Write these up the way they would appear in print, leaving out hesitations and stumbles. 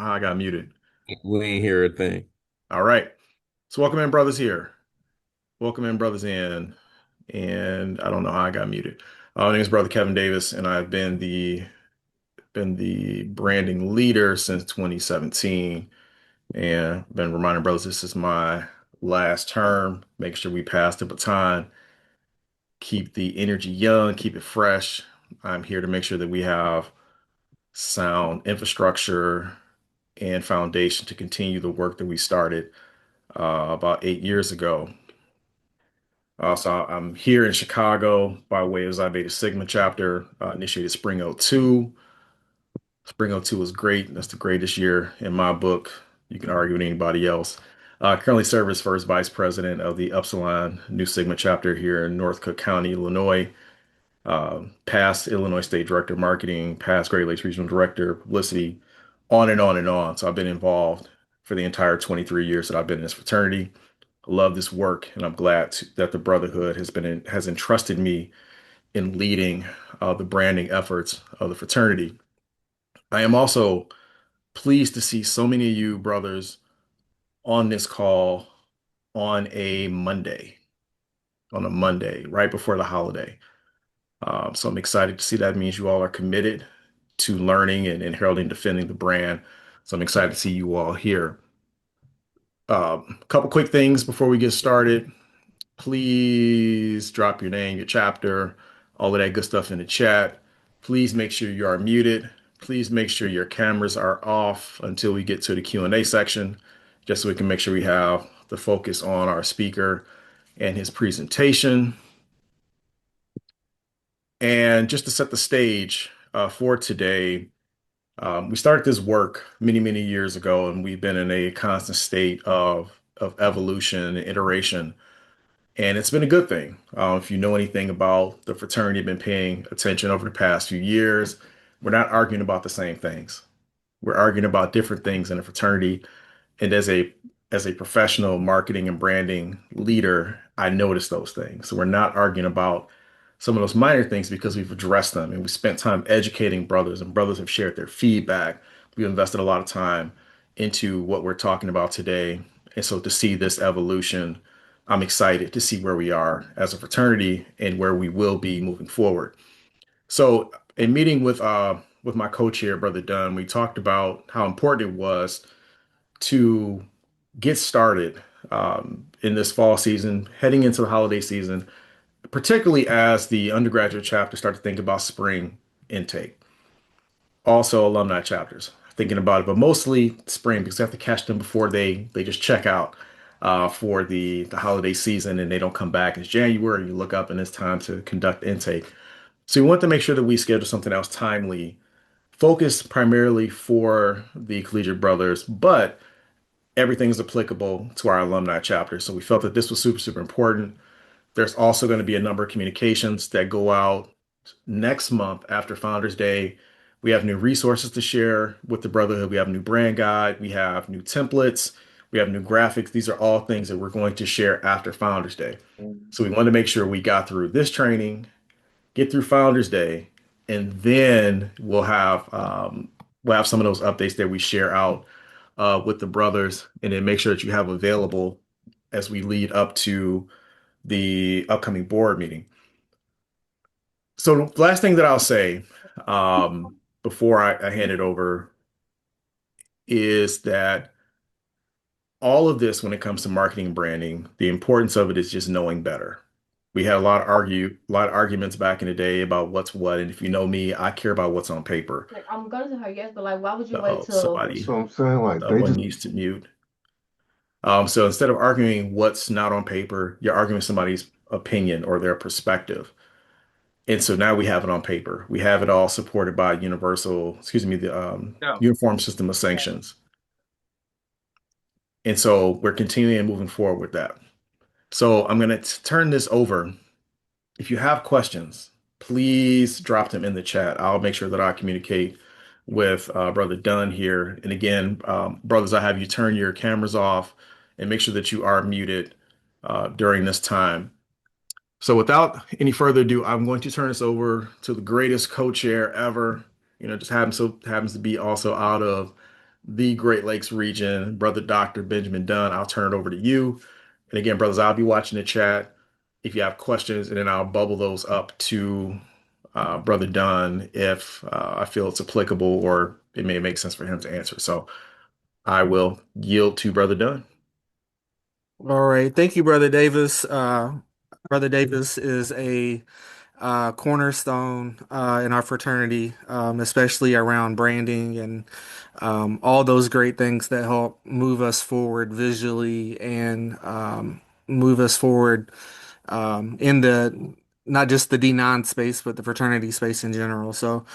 how I got muted. We ain't hear a thing. All right. So welcome in, brothers here. Welcome in, brothers in. And I don't know how I got muted. My name is Brother Kevin Davis, and I've been the branding leader since 2017. And been reminding brothers this is my last term. Make sure we pass the baton, keep the energy young, keep it fresh. I'm here to make sure that we have sound infrastructure and foundation to continue the work that we started about 8 years ago. So I'm here in Chicago by way of Phi Beta Sigma chapter. Initiated Spring '02. Spring '02 was great. That's the greatest year in my book. You can argue with anybody else. Currently serve as first vice president of the Upsilon New Sigma chapter here in North Cook County, Illinois. Past Illinois State Director of Marketing, past Great Lakes Regional Director of Publicity, on and on and on. So I've been involved for the entire 23 years that I've been in this fraternity. I love this work, and I'm glad that the Brotherhood has entrusted me in leading the branding efforts of the fraternity. I am also pleased to see so many of you brothers on this call on a Monday, right before the holiday. So I'm excited to see that means you all are committed to learning and heralding, defending the brand. So I'm excited to see you all here. A couple quick things before we get started. Please drop your name, your chapter, all of that good stuff in the chat. Please make sure you are muted. Please make sure your cameras are off until we get to the Q&A section, just so we can make sure we have the focus on our speaker and his presentation. And just to set the stage for today, we started this work many, many years ago, and we've been in a constant state of evolution and iteration. And it's been a good thing. If you know anything about the fraternity, been paying attention over the past few years, we're not arguing about the same things. We're arguing about different things in a fraternity. And as a professional marketing and branding leader, I notice those things. So we're not arguing about some of those minor things because we've addressed them and we spent time educating brothers, and brothers have shared their feedback. We've invested a lot of time into what we're talking about today. And so to see this evolution, I'm excited to see where we are as a fraternity and where we will be moving forward. So in meeting with my co-chair, Brother Dunn, we talked about how important it was to get started in this fall season, heading into the holiday season, particularly as the undergraduate chapters start to think about spring intake. Also, alumni chapters thinking about it, but mostly spring because they have to catch them before they just check out for the holiday season and they don't come back. It's January. You look up and it's time to conduct intake. So we want to make sure that we schedule something else timely, focused primarily for the collegiate brothers, but everything is applicable to our alumni chapter. So we felt that this was super, super important. There's also going to be a number of communications that go out next month after Founders Day. We have new resources to share with the Brotherhood. We have a new brand guide. We have new templates. We have new graphics. These are all things that we're going to share after Founders Day. So we wanted to make sure we got through this training, get through Founders Day, and then we'll have some of those updates that we share out with the brothers, and then make sure that you have available as we lead up to the upcoming board meeting. So the last thing that I'll say before I hand it over is that all of this, when it comes to marketing and branding, the importance of it is just knowing better. We had a lot of arguments back in the day about what's what, and if you know me, I care about what's on paper. Like I'm gonna tell her yes, but like, why would you wait Oh, till? That's somebody, what I'm saying. Like they someone just needs to mute. So instead of arguing what's not on paper, you're arguing somebody's opinion or their perspective. And so now we have it on paper. We have it all supported by the no. uniform system of sanctions. And so we're continuing and moving forward with that. So I'm going to turn this over. If you have questions, please drop them in the chat. I'll make sure that I communicate with Brother Dunn here. And again, brothers, I have you turn your cameras off and make sure that you are muted during this time. So without any further ado, I'm going to turn this over to the greatest co-chair ever. Just happens to be also out of the Great Lakes region, Brother Dr. Benjamin Dunn. I'll turn it over to you. And again, brothers, I'll be watching the chat if you have questions, and then I'll bubble those up to Brother Dunn if I feel it's applicable or it may make sense for him to answer. So I will yield to Brother Dunn. All right. Thank you, Brother Davis. Brother Davis is a cornerstone in our fraternity, especially around branding and all those great things that help move us forward visually and move us forward in the not just the D9 space, but the fraternity space in general. So,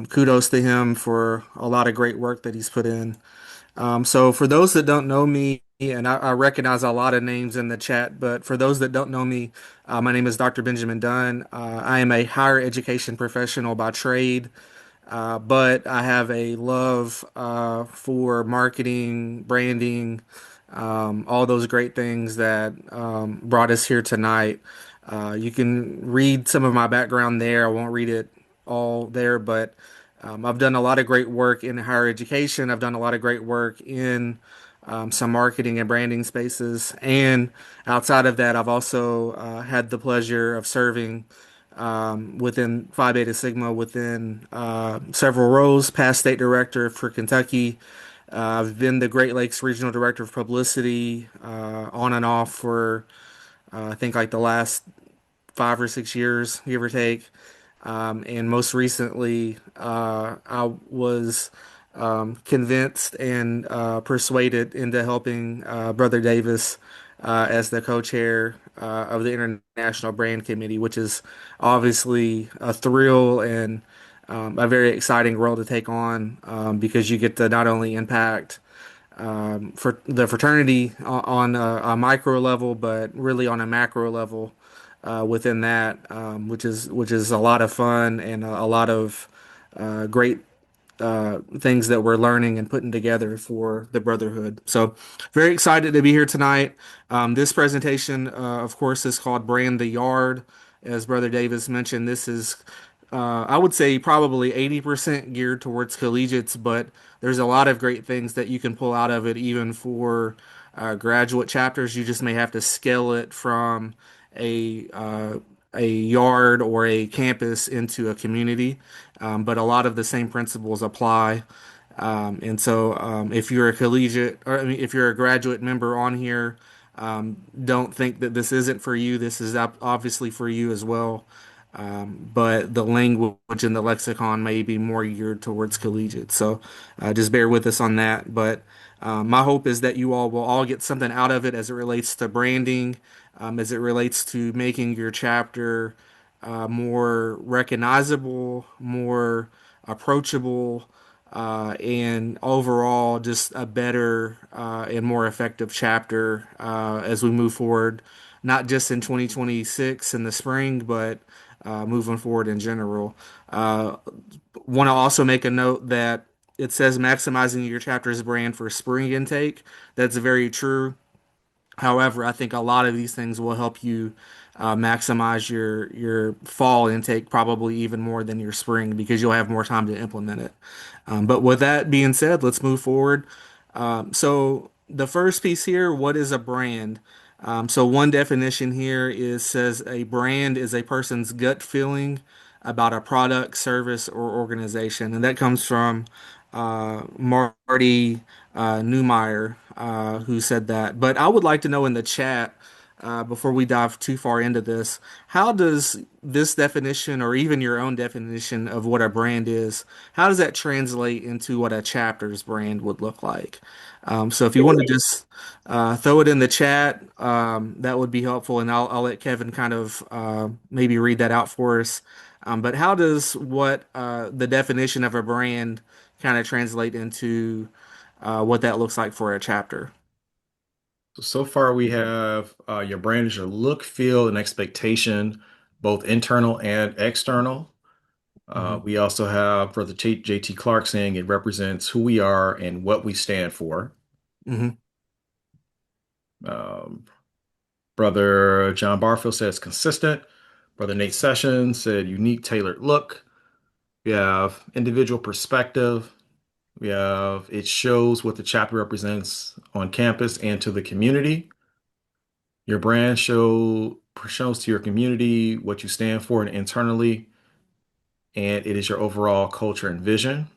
kudos to him for a lot of great work that he's put in. So for those that don't know me, and I recognize a lot of names in the chat, but for those that don't know me, my name is Dr. Benjamin Dunn. I am a higher education professional by trade. But I have a love for marketing, branding, all those great things that brought us here tonight. You can read some of my background there. I won't read it all there, but I've done a lot of great work in higher education. I've done a lot of great work in some marketing and branding spaces. And outside of that, I've also had the pleasure of serving within Phi Beta Sigma within several roles, past state director for Kentucky. I've been the Great Lakes Regional Director of Publicity on and off for I think like the last 5 or 6 years, give or take. And most recently, I was convinced and persuaded into helping Brother Davis as the co-chair of the International Brand Committee, which is obviously a thrill and a very exciting role to take on because you get to not only impact for the fraternity on a micro level, but really on a macro level within that, which is a lot of fun and a lot of great things that we're learning and putting together for the Brotherhood. So, very excited to be here tonight. This presentation, of course, is called Brand the Yard. As Brother Davis mentioned, this is, I would say, probably 80% geared towards collegiates, but there's a lot of great things that you can pull out of it, even for graduate chapters. You just may have to scale it from a yard or a campus into a community, but a lot of the same principles apply. And so, if you're a collegiate, or I mean, if you're a graduate member on here, don't think that this isn't for you. This is obviously for you as well. But the language and the lexicon may be more geared towards collegiate. So just bear with us on that. But my hope is that you all will all get something out of it as it relates to branding, as it relates to making your chapter more recognizable, more approachable, and overall just a better and more effective chapter as we move forward, not just in 2026 in the spring, but moving forward in general. Uh, Want to also make a note that it says maximizing your chapter's brand for spring intake. That's very true. However, I think a lot of these things will help you maximize your fall intake probably even more than your spring because you'll have more time to implement it. But with that being said, let's move forward. So the first piece here, what is a brand? So one definition here is says a brand is a person's gut feeling about a product, service, or organization, and that comes from Marty Newmeyer, who said that. But I would like to know in the chat, before we dive too far into this, how does this definition, or even your own definition of what a brand is, how does that translate into what a chapter's brand would look like? So if you want to just throw it in the chat, that would be helpful, and I'll let Kevin kind of maybe read that out for us. But how does what the definition of a brand kind of translate into what that looks like for a chapter? So far we have your brand is your look, feel, and expectation, both internal and external. Hmm. We also have Brother JT Clark saying it represents who we are and what we stand for. Hmm. Um, Brother John Barfield says consistent. Brother Nate Sessions said unique, tailored look. We have individual perspective. We have it shows what the chapter represents on campus and to the community. Your brand shows to your community what you stand for and internally, and it is your overall culture and vision.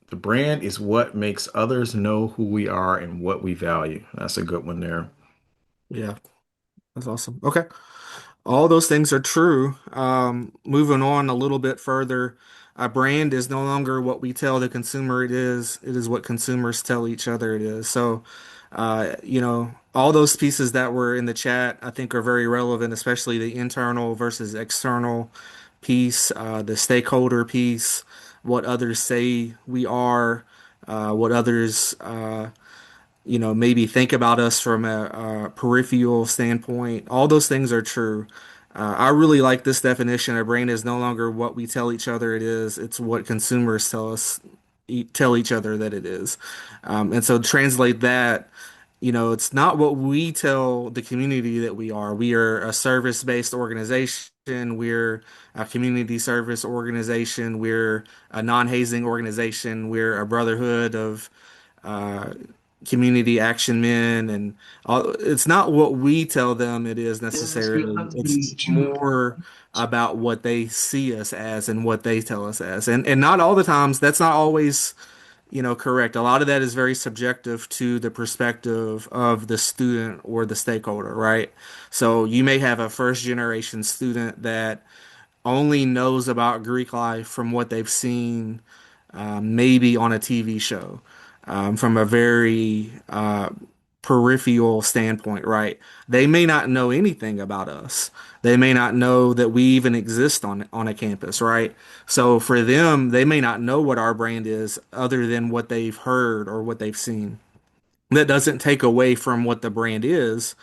The brand is what makes others know who we are and what we value. That's a good one there. Yeah, that's awesome. Okay. All those things are true. Moving on a little bit further, a brand is no longer what we tell the consumer it is. It is what consumers tell each other it is. So, all those pieces that were in the chat, I think are very relevant, especially the internal versus external piece, the stakeholder piece, what others say we are, what others, maybe think about us from a peripheral standpoint. All those things are true. I really like this definition. Our brain is no longer what we tell each other it is. It's what consumers tell each other that it is. And so translate that, it's not what we tell the community that we are. We are a service-based organization. We're a community service organization. We're a non-hazing organization. We're a brotherhood of uh, community action men and it's not what we tell them it is necessarily. It's more about what they see us as and what they tell us as. And not all the times that's not always, correct. A lot of that is very subjective to the perspective of the student or the stakeholder, right? So you may have a first generation student that only knows about Greek life from what they've seen, maybe on a TV show, from a very peripheral standpoint, right? They may not know anything about us. They may not know that we even exist on a campus, right? So for them, they may not know what our brand is other than what they've heard or what they've seen. That doesn't take away from what the brand is,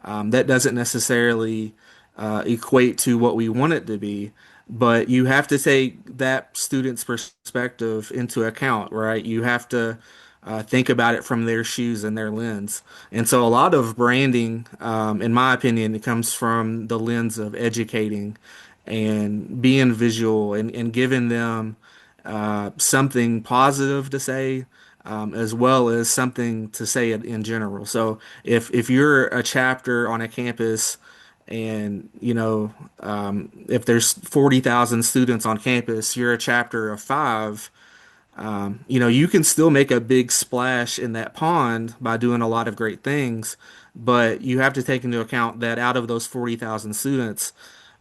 that doesn't necessarily equate to what we want it to be, but you have to take that student's perspective into account, right? You have to think about it from their shoes and their lens. And so a lot of branding, in my opinion, it comes from the lens of educating and being visual and giving them something positive to say, as well as something to say it in general. So if you're a chapter on a campus and if there's 40,000 students on campus, you're a chapter of five, you can still make a big splash in that pond by doing a lot of great things, but you have to take into account that out of those 40,000 students,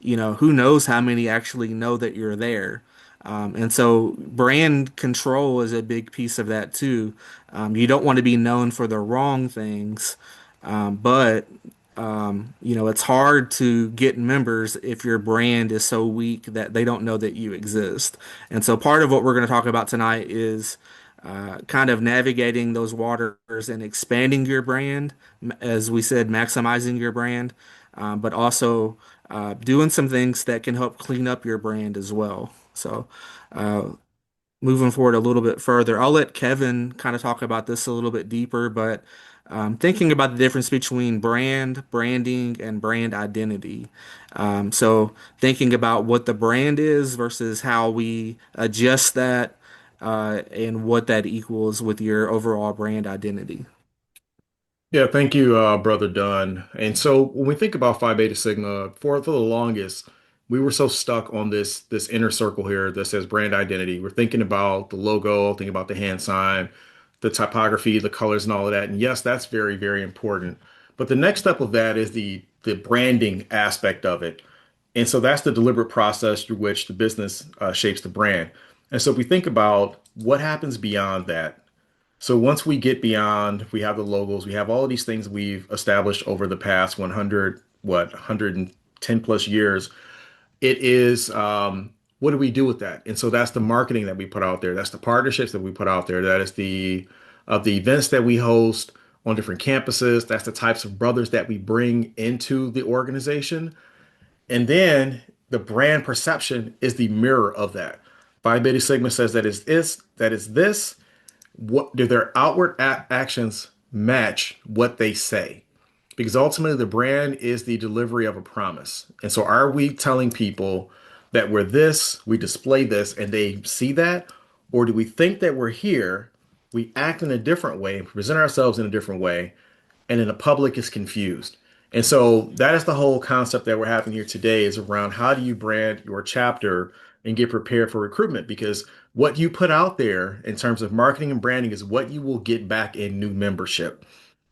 who knows how many actually know that you're there. And so brand control is a big piece of that too. You don't want to be known for the wrong things, but it's hard to get members if your brand is so weak that they don't know that you exist. And so part of what we're going to talk about tonight is kind of navigating those waters and expanding your brand, as we said, maximizing your brand, but also doing some things that can help clean up your brand as well. So, uh, moving forward a little bit further, I'll let Kevin kind of talk about this a little bit deeper, but thinking about the difference between branding, and brand identity. So thinking about what the brand is versus how we adjust that, and what that equals with your overall brand identity. Yeah, thank you, Brother Dunn. And so when we think about Phi Beta Sigma, for the longest, we were so stuck on this inner circle here that says brand identity. We're thinking about the logo, thinking about the hand sign, the typography, the colors, and all of that. And yes, that's very, very important. But the next step of that is the branding aspect of it. And so that's the deliberate process through which the business shapes the brand. And so if we think about what happens beyond that, so once we get beyond, we have the logos, we have all of these things we've established over the past 100, 110 plus years. It is, what do we do with that? And so that's the marketing that we put out there. That's the partnerships that we put out there. That is the of the events that we host on different campuses. That's the types of brothers that we bring into the organization. And then the brand perception is the mirror of that. Phi Beta Sigma says that is this, what do their outward actions match what they say? Because ultimately the brand is the delivery of a promise. And so are we telling people that we're this, we display this, and they see that? Or do we think that we're here we act in a different way, present ourselves in a different way, and then the public is confused. And so that is the whole concept that we're having here today is around how do you brand your chapter and get prepared for recruitment? Because what you put out there in terms of marketing and branding is what you will get back in new membership.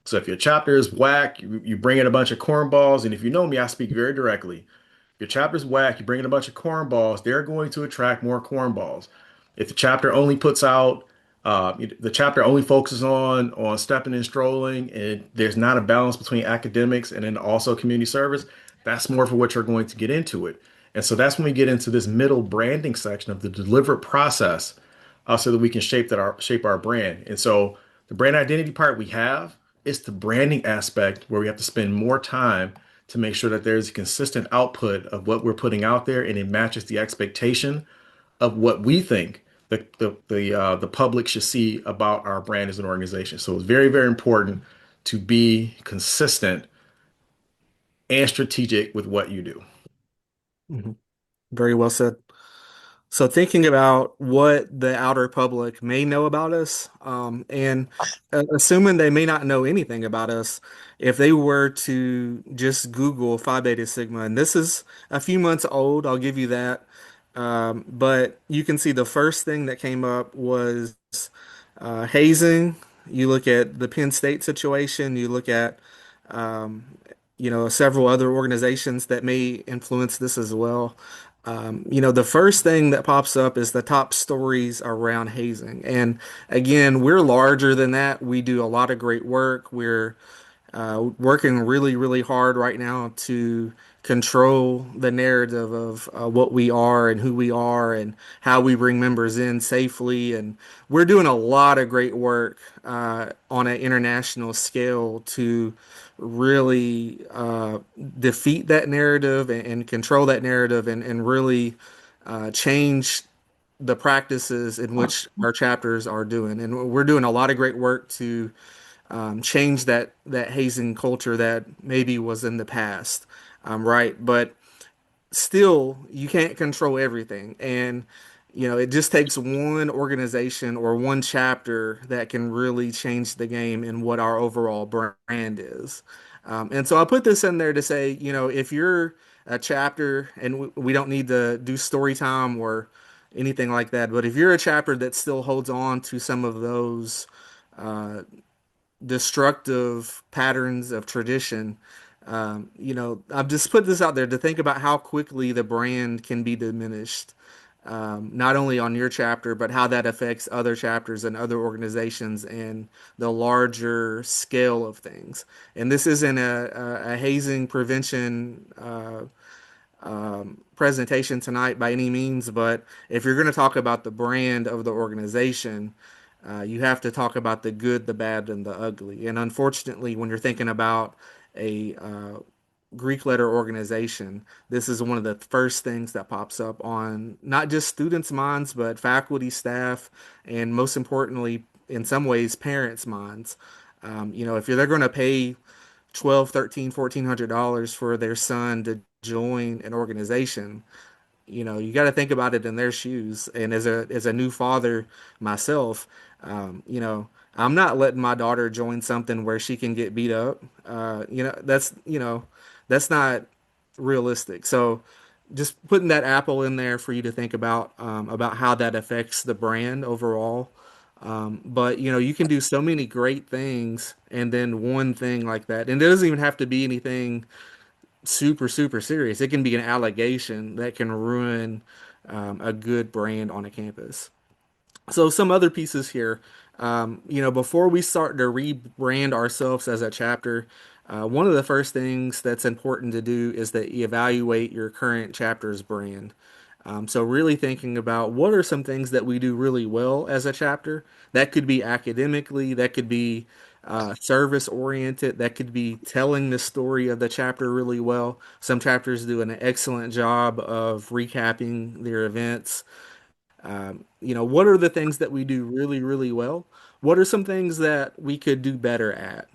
So if your chapter is whack, you bring in a bunch of cornballs, and if you know me, I speak very directly. Your chapter's whack, you bring in a bunch of cornballs, they're going to attract more cornballs. If the chapter only puts out, the chapter only focuses on stepping and strolling, and there's not a balance between academics and then also community service, that's more for what you're going to get into it. And so that's when we get into this middle branding section of the deliberate process, so that we can shape our brand. And so the brand identity part we have is the branding aspect where we have to spend more time to make sure that there's a consistent output of what we're putting out there and it matches the expectation of what we think the public should see about our brand as an organization. So it's very, very important to be consistent and strategic with what you do. Mhm. Very well said. So thinking about what the outer public may know about us, and assuming they may not know anything about us, if they were to just Google Phi Beta Sigma, and this is a few months old, I'll give you that. But you can see the first thing that came up was hazing. You look at the Penn State situation, you look at um, several other organizations that may influence this as well. The first thing that pops up is the top stories around hazing. And again, we're larger than that. We do a lot of great work. We're working really, really hard right now to control the narrative of what we are and who we are and how we bring members in safely. And we're doing a lot of great work on an international scale to really defeat that narrative and control that narrative and really change the practices in which our chapters are doing. And we're doing a lot of great work to change that hazing culture that maybe was in the past, right? But still, you can't control everything, and it just takes one organization or one chapter that can really change the game in what our overall brand is. And so I put this in there to say, if you're a chapter, and we don't need to do story time or anything like that, but if you're a chapter that still holds on to some of those uh, destructive patterns of tradition. I've just put this out there to think about how quickly the brand can be diminished, not only on your chapter, but how that affects other chapters and other organizations and the larger scale of things. And this isn't a hazing prevention presentation tonight by any means, but if you're going to talk about the brand of the organization, you have to talk about the good, the bad, and the ugly. And unfortunately, when you're thinking about a Greek letter organization, this is one of the first things that pops up on not just students' minds, but faculty, staff, and most importantly, in some ways, parents' minds. If they're going to pay 12, 13, $1,400 for their son to join an organization, you got to think about it in their shoes. And as a new father myself, I'm not letting my daughter join something where she can get beat up. That's not realistic. So just putting that apple in there for you to think about how that affects the brand overall. But you can do so many great things, and then one thing like that, and it doesn't even have to be anything super, super serious. It can be an allegation that can ruin a good brand on a campus. So some other pieces here. Before we start to rebrand ourselves as a chapter, one of the first things that's important to do is that you evaluate your current chapter's brand. So really thinking about what are some things that we do really well as a chapter. That could be academically, that could be service oriented, that could be telling the story of the chapter really well. Some chapters do an excellent job of recapping their events. What are the things that we do really, really well? What are some things that we could do better at?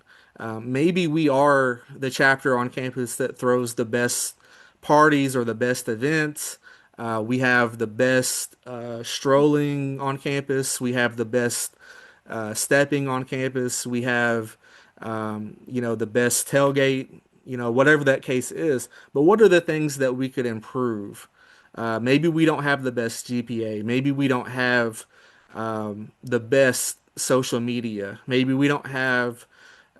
Maybe we are the chapter on campus that throws the best parties or the best events. We have the best strolling on campus. We have the best stepping on campus. We have, the best tailgate, whatever that case is. But what are the things that we could improve? Maybe we don't have the best GPA. Maybe we don't have the best social media. Maybe we don't have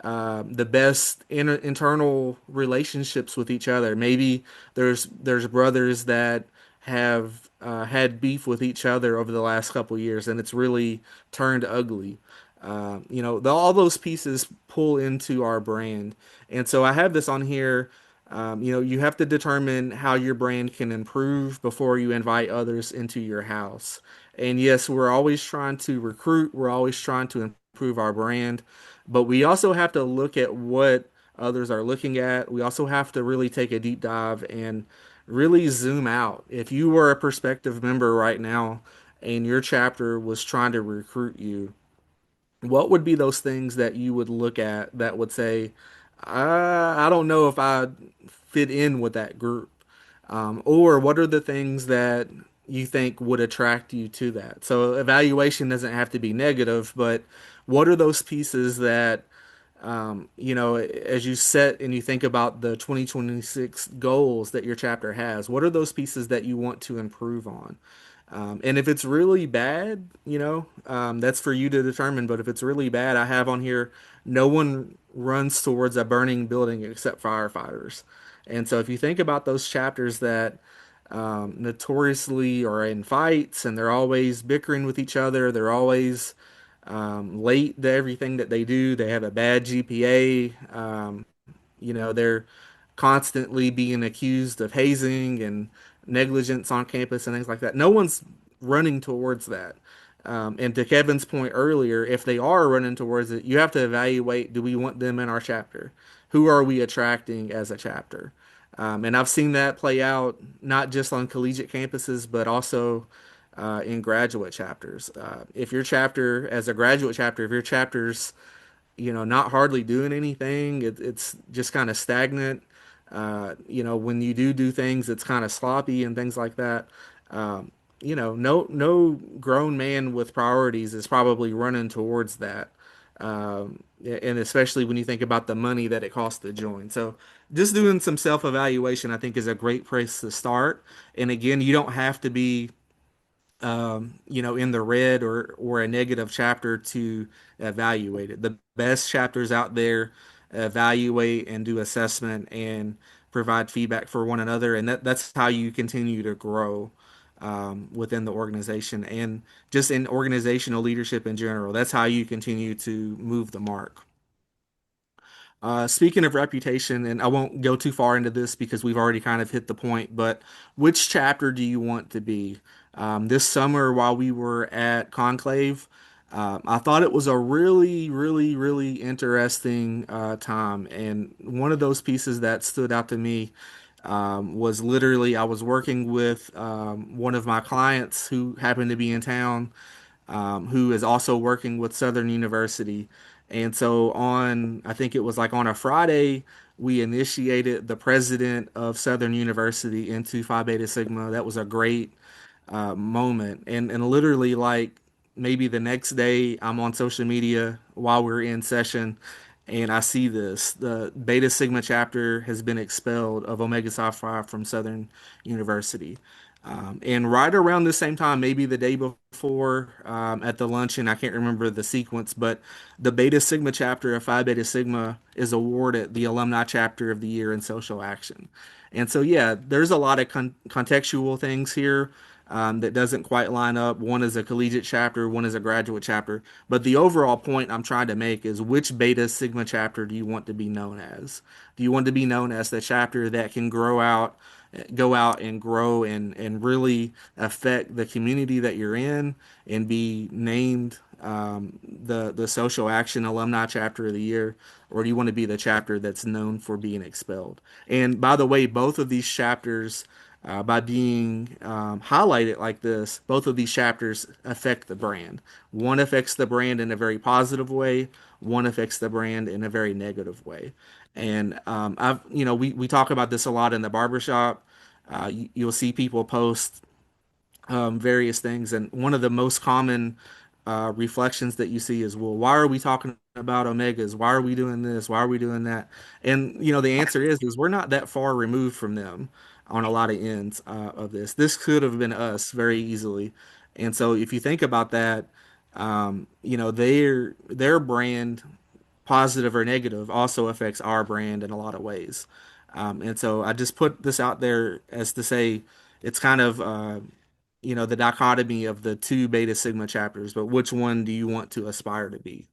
the best internal relationships with each other. Maybe there's brothers that have had beef with each other over the last couple years, and it's really turned ugly. All those pieces pull into our brand, and so I have this on here. You have to determine how your brand can improve before you invite others into your house. And yes, we're always trying to recruit. We're always trying to improve our brand. But we also have to look at what others are looking at. We also have to really take a deep dive and really zoom out. If you were a prospective member right now and your chapter was trying to recruit you, what would be those things that you would look at that would say, I don't know if I fit in with that group? Or what are the things that you think would attract you to that? So evaluation doesn't have to be negative, but what are those pieces that as you set and you think about the 2026 goals that your chapter has, what are those pieces that you want to improve on? And if it's really bad, that's for you to determine. But if it's really bad, I have on here, no one runs towards a burning building except firefighters. And so if you think about those chapters that notoriously are in fights and they're always bickering with each other, they're always late to everything that they do. They have a bad GPA. They're constantly being accused of hazing and negligence on campus and things like that. No one's running towards that. And to Kevin's point earlier, if they are running towards it, you have to evaluate, do we want them in our chapter? Who are we attracting as a chapter? And I've seen that play out not just on collegiate campuses, but also in graduate chapters. If your chapter, as a graduate chapter, if your chapter's not hardly doing anything, it's just kind of stagnant. When you do things, it's kind of sloppy and things like that. No grown man with priorities is probably running towards that. And especially when you think about the money that it costs to join. So just doing some self-evaluation, I think, is a great place to start. And again, you don't have to be in the red or a negative chapter to evaluate it. The best chapters out there evaluate and do assessment and provide feedback for one another, and that's how you continue to grow within the organization and just in organizational leadership in general. That's how you continue to move the mark. Speaking of reputation, and I won't go too far into this because we've already kind of hit the point, but which chapter do you want to be? This summer, while we were at Conclave, I thought it was a really, really, really interesting time. And one of those pieces that stood out to me was literally I was working with one of my clients who happened to be in town, who is also working with Southern University. And so I think it was like on a Friday, we initiated the president of Southern University into Phi Beta Sigma. That was a great moment. And literally, like maybe the next day, I'm on social media while we're in session, and I see this: the Beta Sigma chapter has been expelled of Omega Psi Phi from Southern University. And right around the same time, maybe the day before, at the luncheon, I can't remember the sequence, but the Beta Sigma chapter of Phi Beta Sigma is awarded the Alumni Chapter of the Year in Social Action. And so, yeah, there's a lot of contextual things here that doesn't quite line up. One is a collegiate chapter, one is a graduate chapter. But the overall point I'm trying to make is, which Beta Sigma chapter do you want to be known as? Do you want to be known as the chapter that can go out and grow and really affect the community that you're in and be named the social action alumni chapter of the year, or do you want to be the chapter that's known for being expelled? And by the way, both of these chapters, by being highlighted like this, both of these chapters affect the brand. One affects the brand in a very positive way, one affects the brand in a very negative way. And we talk about this a lot in the barbershop. You'll see people post various things, and one of the most common reflections that you see is, well, why are we talking about omegas? Why are we doing this? Why are we doing that? And the answer is we're not that far removed from them on a lot of ends of this. This could have been us very easily. And so if you think about that, their brand, positive or negative, also affects our brand in a lot of ways. And so I just put this out there as to say it's kind of the dichotomy of the two Beta Sigma chapters, but which one do you want to aspire to be?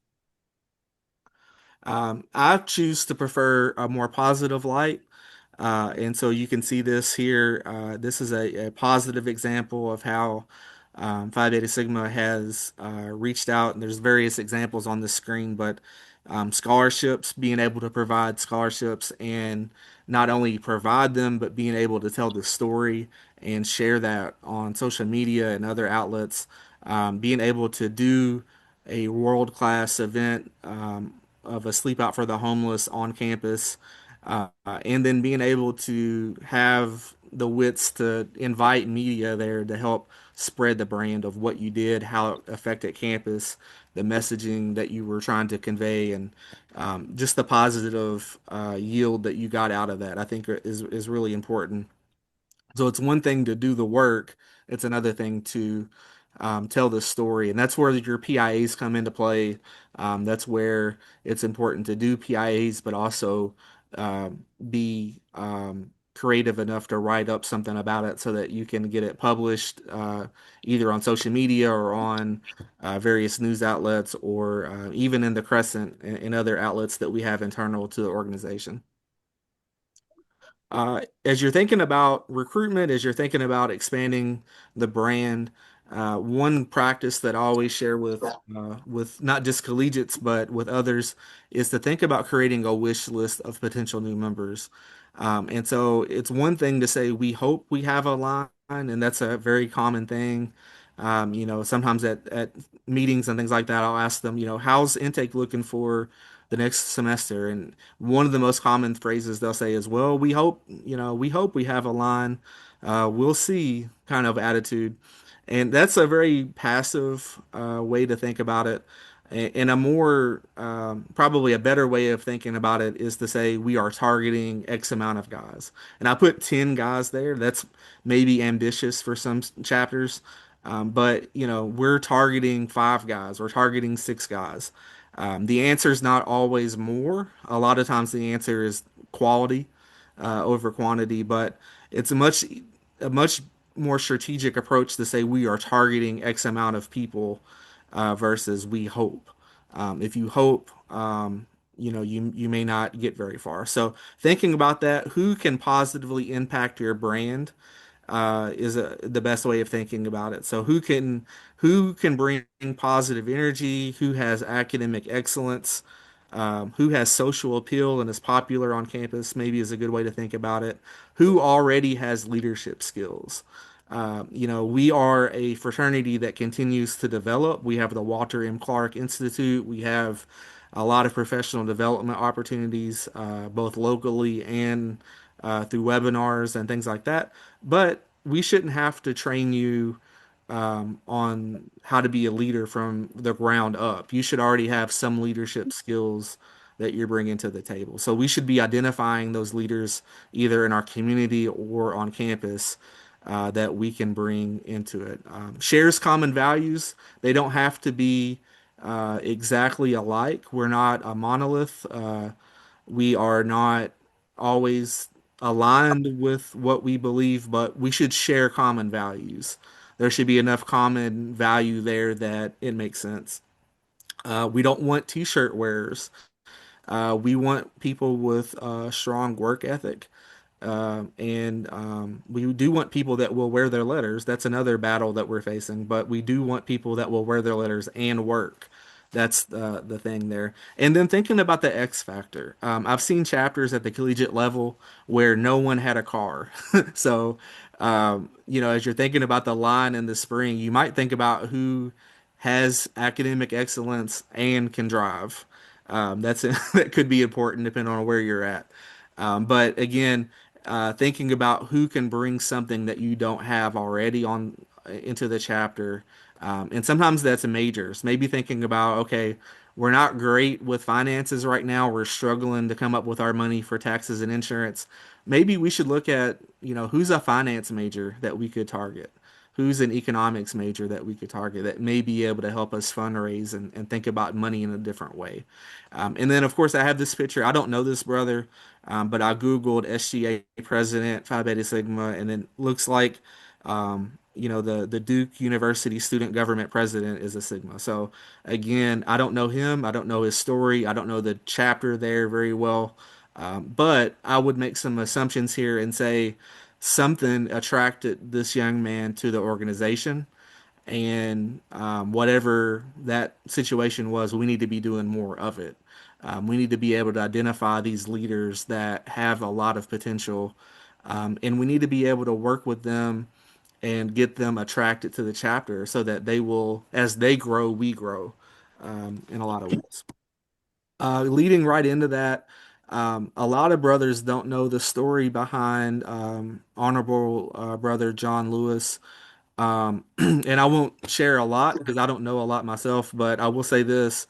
I choose to prefer a more positive light. And so you can see this here. This is a positive example of how Phi Beta Sigma has reached out. And there's various examples on the screen, but scholarships, being able to provide scholarships and not only provide them, but being able to tell the story and share that on social media and other outlets. Being able to do a world-class event of a sleep out for the homeless on campus, and then being able to have the wits to invite media there to help spread the brand of what you did, how it affected campus, the messaging that you were trying to convey, and just the positive yield that you got out of that, I think is really important. So it's one thing to do the work, it's another thing to tell the story. And that's where your PIAs come into play. That's where it's important to do PIAs, but also be creative enough to write up something about it so that you can get it published either on social media or on various news outlets or even in the Crescent and other outlets that we have internal to the organization. As you're thinking about recruitment, as you're thinking about expanding the brand, one practice that I always share with not just collegiates but with others is to think about creating a wish list of potential new members. And so it's one thing to say we hope we have a line, and that's a very common thing. Sometimes at meetings and things like that, I'll ask them, how's intake looking for the next semester? And one of the most common phrases they'll say is, well, we hope we have a line. We'll see kind of attitude. And that's a very passive way to think about it. And a more, probably a better way of thinking about it is to say we are targeting X amount of guys. And I put 10 guys there. That's maybe ambitious for some chapters. But, we're targeting 5 guys, we're targeting 6 guys. The answer is not always more. A lot of times the answer is quality over quantity, but it's a much more strategic approach to say we are targeting X amount of people versus we hope. If you hope, you may not get very far. So thinking about that, who can positively impact your brand is the best way of thinking about it. So who can bring positive energy, who has academic excellence, who has social appeal and is popular on campus, maybe is a good way to think about it. Who already has leadership skills. We are a fraternity that continues to develop. We have the Walter M. Clark Institute. We have a lot of professional development opportunities, both locally and through webinars and things like that. But we shouldn't have to train you on how to be a leader from the ground up. You should already have some leadership skills that you're bringing to the table. So we should be identifying those leaders either in our community or on campus that we can bring into it. Shares common values. They don't have to be exactly alike. We're not a monolith. We are not always aligned with what we believe, but we should share common values. There should be enough common value there that it makes sense. We don't want t-shirt wearers. We want people with a strong work ethic. And we do want people that will wear their letters. That's another battle that we're facing, but we do want people that will wear their letters and work. That's the thing there. And then thinking about the X factor. I've seen chapters at the collegiate level where no one had a car. So, as you're thinking about the line in the spring, you might think about who has academic excellence and can drive. That's that could be important depending on where you're at. But again, thinking about who can bring something that you don't have already on into the chapter And sometimes that's in majors. Maybe thinking about, okay, we're not great with finances right now. We're struggling to come up with our money for taxes and insurance. Maybe we should look at, who's a finance major that we could target? Who's an economics major that we could target that may be able to help us fundraise and think about money in a different way? And then, of course, I have this picture. I don't know this brother, but I Googled SGA president, Phi Beta Sigma, and then looks like the Duke University student government president is a Sigma. So again, I don't know him. I don't know his story. I don't know the chapter there very well. But I would make some assumptions here and say something attracted this young man to the organization. And whatever that situation was, we need to be doing more of it. We need to be able to identify these leaders that have a lot of potential. And we need to be able to work with them and get them attracted to the chapter so that they will, as they grow, we grow in a lot of ways. Leading right into that, a lot of brothers don't know the story behind Honorable Brother John Lewis. And I won't share a lot because I don't know a lot myself, but I will say this.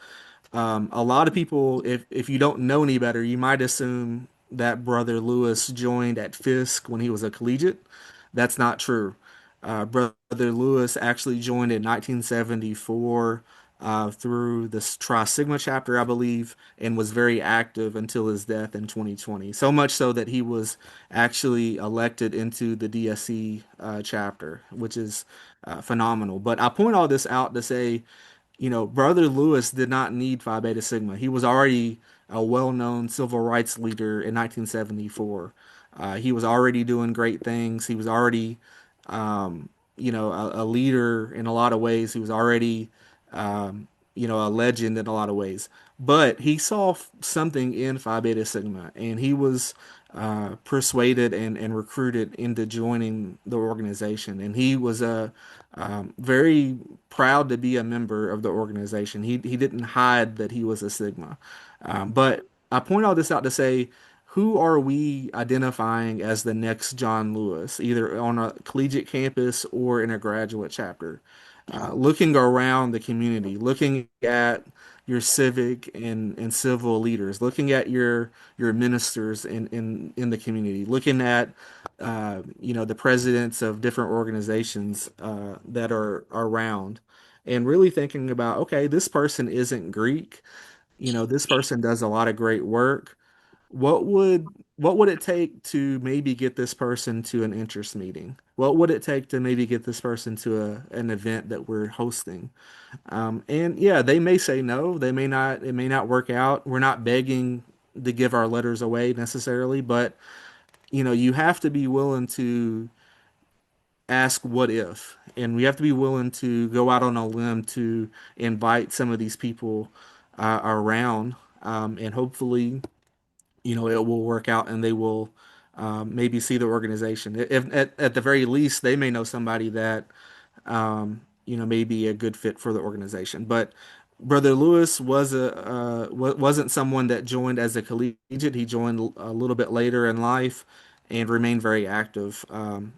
A lot of people, if you don't know any better, you might assume that Brother Lewis joined at Fisk when he was a collegiate. That's not true. Brother Lewis actually joined in 1974 through the Tri Sigma chapter, I believe, and was very active until his death in 2020. So much so that he was actually elected into the DSC chapter, which is phenomenal. But I point all this out to say, Brother Lewis did not need Phi Beta Sigma. He was already a well-known civil rights leader in 1974. He was already doing great things. He was already, a leader in a lot of ways. He was already, a legend in a lot of ways. But he saw something in Phi Beta Sigma, and he was persuaded and recruited into joining the organization. And he was very proud to be a member of the organization. He didn't hide that he was a Sigma. But I point all this out to say, who are we identifying as the next John Lewis, either on a collegiate campus or in a graduate chapter? Looking around the community, looking at your civic and civil leaders, looking at your ministers in the community, looking at the presidents of different organizations that are around, and really thinking about, okay, this person isn't Greek. This person does a lot of great work. What would it take to maybe get this person to an interest meeting? What would it take to maybe get this person to an event that we're hosting? And yeah, they may say no, they may not, it may not work out. We're not begging to give our letters away necessarily, but you have to be willing to ask what if, and we have to be willing to go out on a limb to invite some of these people around, and hopefully, it will work out and they will maybe see the organization. If at the very least, they may know somebody that may be a good fit for the organization. But Brother Lewis wasn't someone that joined as a collegiate. He joined a little bit later in life and remained very active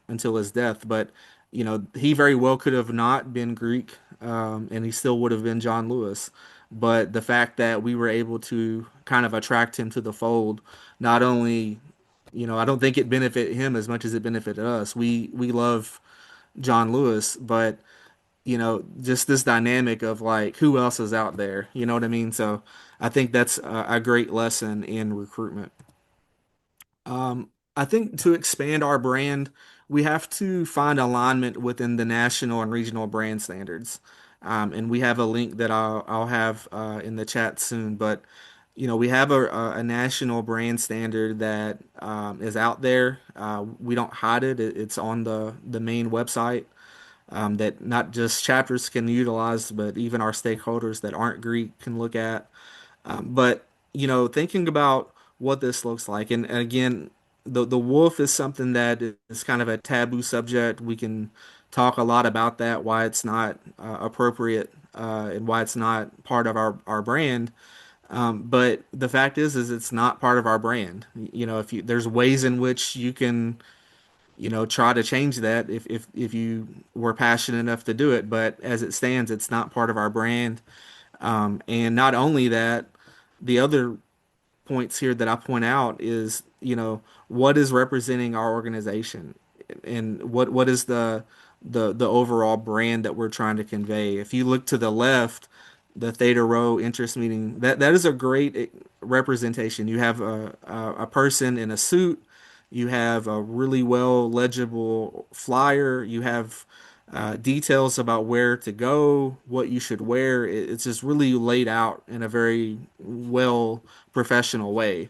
until his death. But he very well could have not been Greek, and he still would have been John Lewis. But the fact that we were able to kind of attract him to the fold, not only, I don't think it benefited him as much as it benefited us. We love John Lewis, but just this dynamic of like who else is out there, you know what I mean? So I think that's a great lesson in recruitment. I think to expand our brand, we have to find alignment within the national and regional brand standards. And we have a link that I'll have in the chat soon. But we have a national brand standard that is out there. We don't hide it. It's on the main website that not just chapters can utilize, but even our stakeholders that aren't Greek can look at. But thinking about what this looks like, and again, the wolf is something that is kind of a taboo subject. We can talk a lot about that, why it's not appropriate, and why it's not part of our brand. But the fact is it's not part of our brand. If there's ways in which you can try to change that if you were passionate enough to do it. But as it stands, it's not part of our brand. And not only that, the other points here that I point out is, what is representing our organization and what is the overall brand that we're trying to convey. If you look to the left, the Theta Rho interest meeting, that is a great representation. You have a person in a suit, you have a really well legible flyer, you have details about where to go, what you should wear. It's just really laid out in a very well professional way.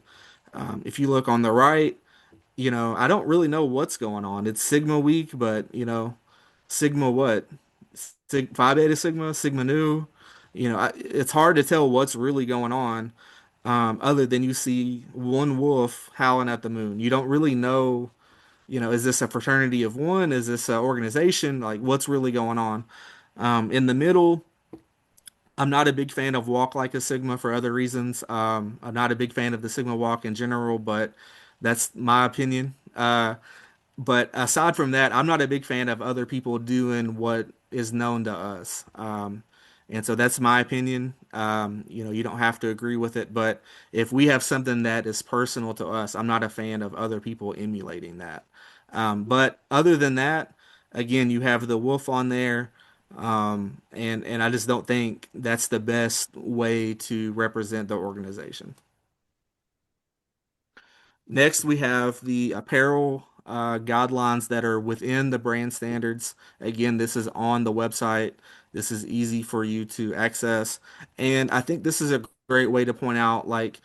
If you look on the right, I don't really know what's going on. It's Sigma Week, but Sigma what? Phi Beta Sigma, Sigma Nu. It's hard to tell what's really going on, other than you see one wolf howling at the moon. You don't really know, is this a fraternity of one? Is this an organization? Like, what's really going on? In the middle, I'm not a big fan of Walk Like a Sigma for other reasons. I'm not a big fan of the Sigma Walk in general, but that's my opinion. But aside from that, I'm not a big fan of other people doing what is known to us. And so that's my opinion. You don't have to agree with it, but if we have something that is personal to us, I'm not a fan of other people emulating that. But other than that, again, you have the wolf on there. And I just don't think that's the best way to represent the organization. Next, we have the apparel guidelines that are within the brand standards. Again, this is on the website. This is easy for you to access. And I think this is a great way to point out like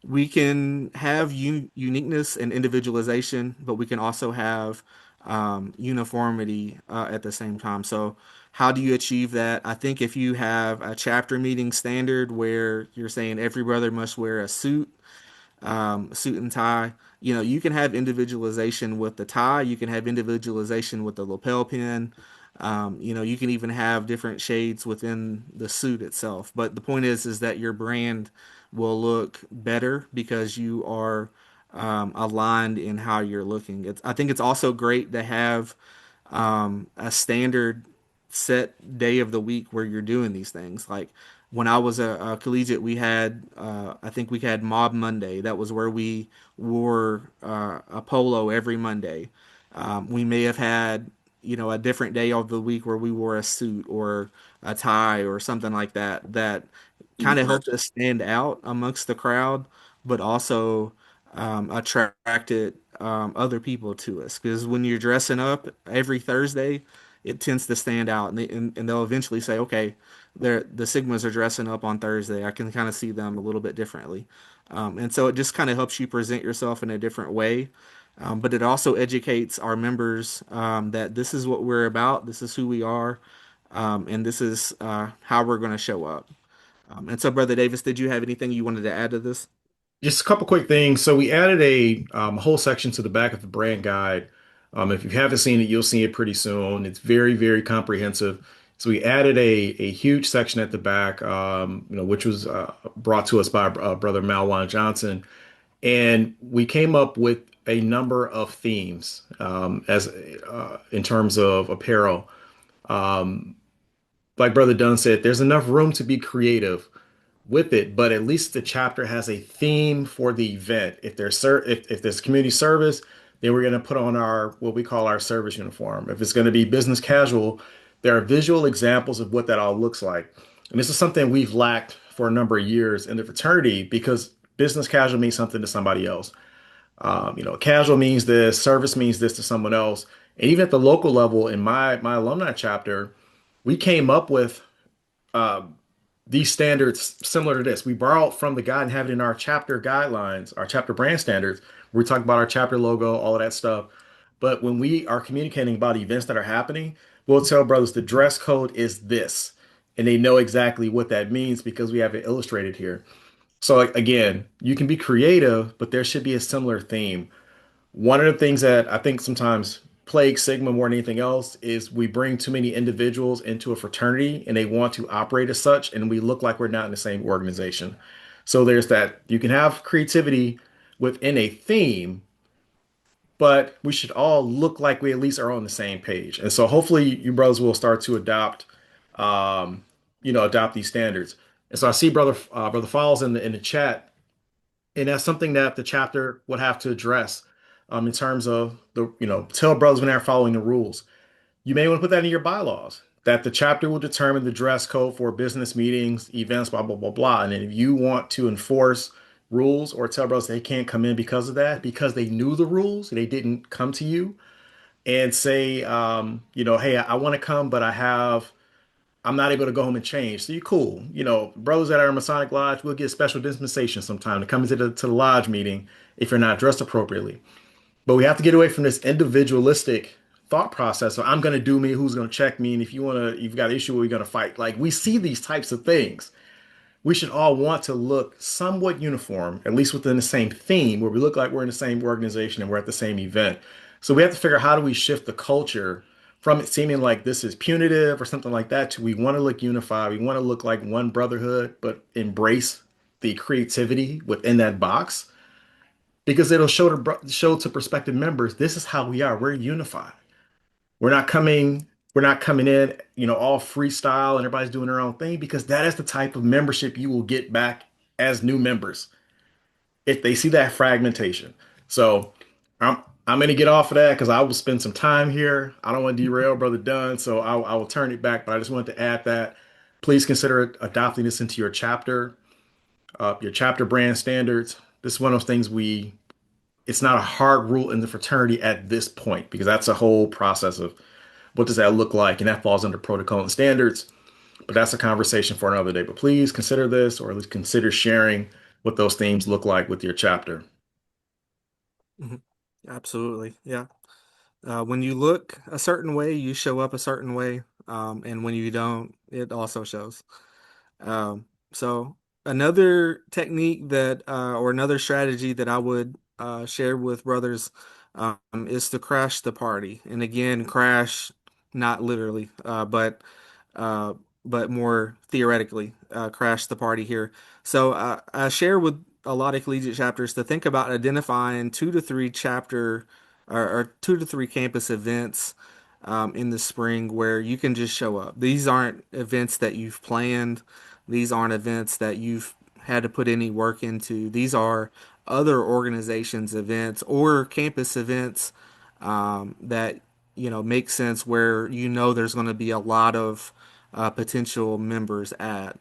we can have uniqueness and individualization, but we can also have uniformity at the same time. So, how do you achieve that? I think if you have a chapter meeting standard where you're saying every brother must wear a suit and tie. You can have individualization with the tie. You can have individualization with the lapel pin. You can even have different shades within the suit itself. But the point is that your brand will look better because you are aligned in how you're looking. I think it's also great to have a standard set day of the week where you're doing these things. Like when I was a collegiate, we had I think we had Mob Monday. That was where we wore a polo every Monday. We may have had a different day of the week where we wore a suit or a tie or something like that. That kind of helped us stand out amongst the crowd, but also attracted other people to us. Because when you're dressing up every Thursday, it tends to stand out, and they'll eventually say, okay, the Sigmas are dressing up on Thursday. I can kind of see them a little bit differently. And so it just kind of helps you present yourself in a different way. But it also educates our members that this is what we're about, this is who we are, and this is how we're going to show up. And so, Brother Davis, did you have anything you wanted to add to this? Just a couple quick things. So we added a whole section to the back of the brand guide. If you haven't seen it, you'll see it pretty soon. It's very, very comprehensive. So we added a huge section at the back, which was brought to us by brother Malwan Johnson, and we came up with a number of themes as in terms of apparel. Um, like Brother Dunn said, there's enough room to be creative with it, but at least the chapter has a theme for the event. If there's community service, then we're going to put on our what we call our service uniform. If it's going to be business casual, there are visual examples of what that all looks like. And this is something we've lacked for a number of years in the fraternity because business casual means something to somebody else. Casual means this, service means this to someone else. And even at the local level, in my alumni chapter, we came up with um, these standards similar to this. We borrowed from the guide and have it in our chapter guidelines, our chapter brand standards. We talk about our chapter logo, all of that stuff. But when we are communicating about events that are happening, we'll tell brothers the dress code is this. And they know exactly what that means because we have it illustrated here. So, like, again, you can be creative, but there should be a similar theme. One of the things that I think sometimes plagues Sigma more than anything else is we bring too many individuals into a fraternity and they want to operate as such, and we look like we're not in the same organization. So there's that. You can have creativity within a theme, but we should all look like we at least are on the same page. And so hopefully you brothers will start to um, adopt these standards. And so I see brother Falls in the chat, and that's something that the chapter would have to address in terms of tell brothers when they're following the rules. You may want to put that in your bylaws that the chapter will determine the dress code for business meetings, events, blah, blah, blah, blah. And then if you want to enforce rules or tell brothers they can't come in because of that, because they knew the rules, they didn't come to you and say, hey, I want to come, but I'm not able to go home and change. So you're cool. Brothers that are in Masonic Lodge will get special dispensation sometime to come into the lodge meeting if you're not dressed appropriately. But we have to get away from this individualistic thought process. So I'm going to do me, who's going to check me, and if you've got an issue, we're going to fight. Like we see these types of things. We should all want to look somewhat uniform, at least within the same theme, where we look like we're in the same organization and we're at the same event. So we have to figure out how do we shift the culture from it seeming like this is punitive or something like that to we want to look unified. We want to look like one brotherhood, but embrace the creativity within that box because it'll show to prospective members this is how we are. We're unified. We're not coming we're not coming in, all freestyle and everybody's doing their own thing because that is the type of membership you will get back as new members if they see that fragmentation. So I'm going to get off of that because I will spend some time here. I don't want to derail Brother Dunn, so I will turn it back. But I just wanted to add that please consider adopting this into your chapter brand standards. This is one of those things it's not a hard rule in the fraternity at this point because that's a whole process of what does that look like, and that falls under protocol and standards. But that's a conversation for another day. But please consider this, or at least consider sharing what those themes look like with your chapter. Mhm. Absolutely. Yeah. When you look a certain way, you show up a certain way. And when you don't, it also shows. So another technique or another strategy that I would share with brothers is to crash the party. And again, crash, not literally, uh, but more theoretically, crash the party here. So I share with a lot of collegiate chapters to think about identifying 2 to 3 chapter or 2 to 3 campus events in the spring where you can just show up. These aren't events that you've planned. These aren't events that you've had to put any work into. These are other organizations' events or campus events that make sense where there's going to be a lot of potential members at.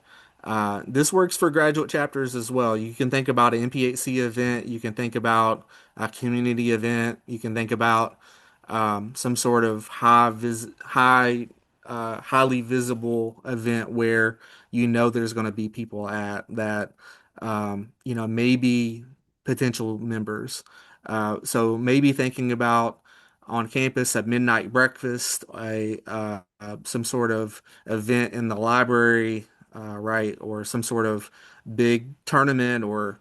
This works for graduate chapters as well. You can think about an MPHC event. You can think about a community event. You can think about some sort of highly visible event where there's going to be people at that maybe potential members. So maybe thinking about on campus a midnight breakfast, a some sort of event in the library, right, or some sort of big tournament or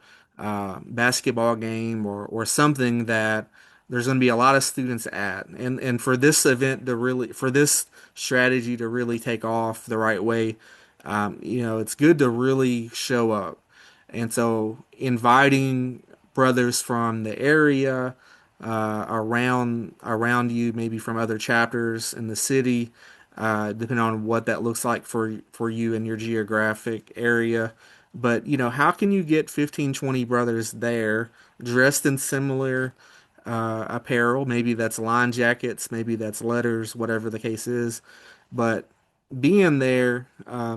basketball game or something that there's going to be a lot of students at. And for this event to really, for this strategy to really take off the right way, it's good to really show up. And so inviting brothers from the area, around you, maybe from other chapters in the city, depending on what that looks like for you in your geographic area. But how can you get 15, 20 brothers there dressed in similar apparel? Maybe that's line jackets, maybe that's letters, whatever the case is. But being there,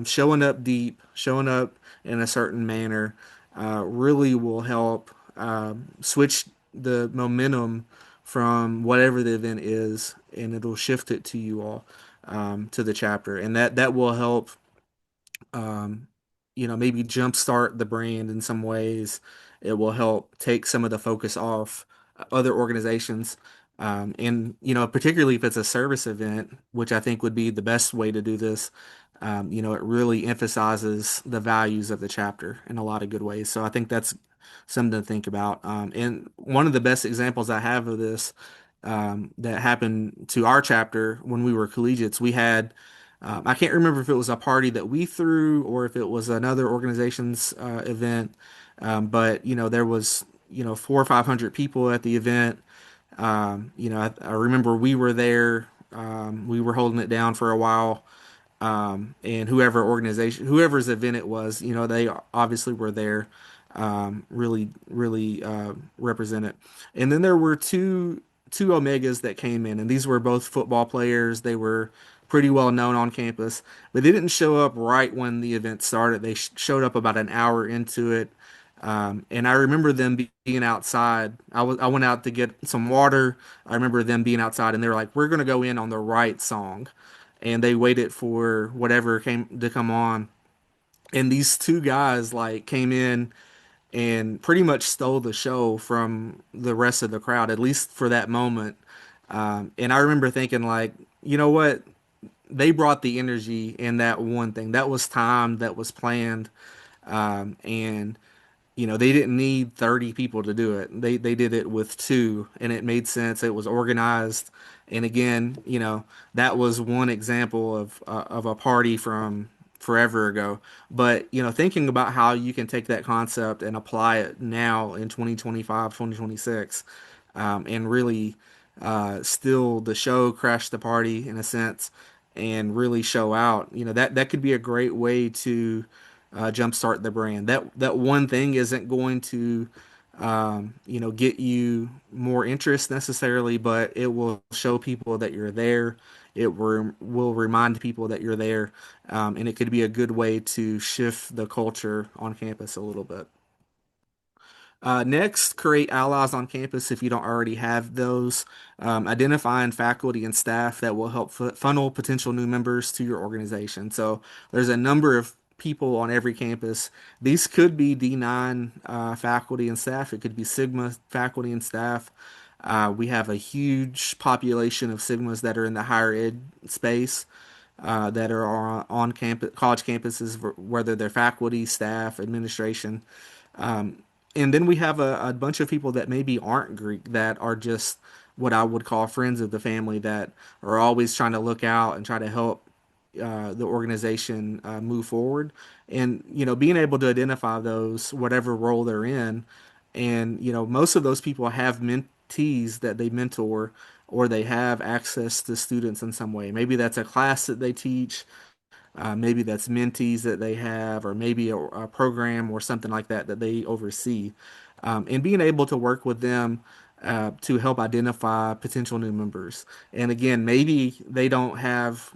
showing up deep, showing up in a certain manner, really will help switch the momentum from whatever the event is, and it'll shift it to you all, to the chapter, and that will help um, maybe jumpstart the brand in some ways. It will help take some of the focus off other organizations. And, particularly if it's a service event, which I think would be the best way to do this, it really emphasizes the values of the chapter in a lot of good ways. So I think that's something to think about. And one of the best examples I have of this that happened to our chapter when we were collegiates, we had I can't remember if it was a party that we threw or if it was another organization's event, but there was 400 or 500 people at the event, I remember we were there. We were holding it down for a while. And whoever's event it was, they obviously were there, really represented. And then there were two Omegas that came in, and these were both football players. They were pretty well known on campus, but they didn't show up right when the event started. They showed up about an hour into it. And I remember them being outside. I went out to get some water. I remember them being outside, and they were like, "We're gonna go in on the right song," and they waited for whatever came to come on. And these two guys like came in and pretty much stole the show from the rest of the crowd, at least for that moment. And I remember thinking like, you know what? They brought the energy in that one thing. That was time, that was planned. And they didn't need 30 people to do it. They did it with two, and it made sense. It was organized. And again, that was one example of a party from forever ago. But, thinking about how you can take that concept and apply it now in 2025, 2026, and really steal the show, crash the party in a sense, and really show out. That could be a great way to jumpstart the brand. That one thing isn't going to get you more interest necessarily, but it will show people that you're there. It will remind people that you're there, and it could be a good way to shift the culture on campus a little bit. Next, create allies on campus if you don't already have those. Identifying faculty and staff that will help funnel potential new members to your organization. So there's a number of people on every campus. These could be D9 faculty and staff. It could be Sigma faculty and staff. We have a huge population of Sigmas that are in the higher ed space. That are on campus, college campuses, whether they're faculty, staff, administration. And then we have a bunch of people that maybe aren't Greek that are just what I would call friends of the family that are always trying to look out and try to help the organization move forward. And, being able to identify those, whatever role they're in. And, most of those people have mentees that they mentor or they have access to students in some way. Maybe that's a class that they teach. Maybe that's mentees that they have, or maybe a program or something like that that they oversee. And being able to work with them to help identify potential new members. And again, maybe they don't have,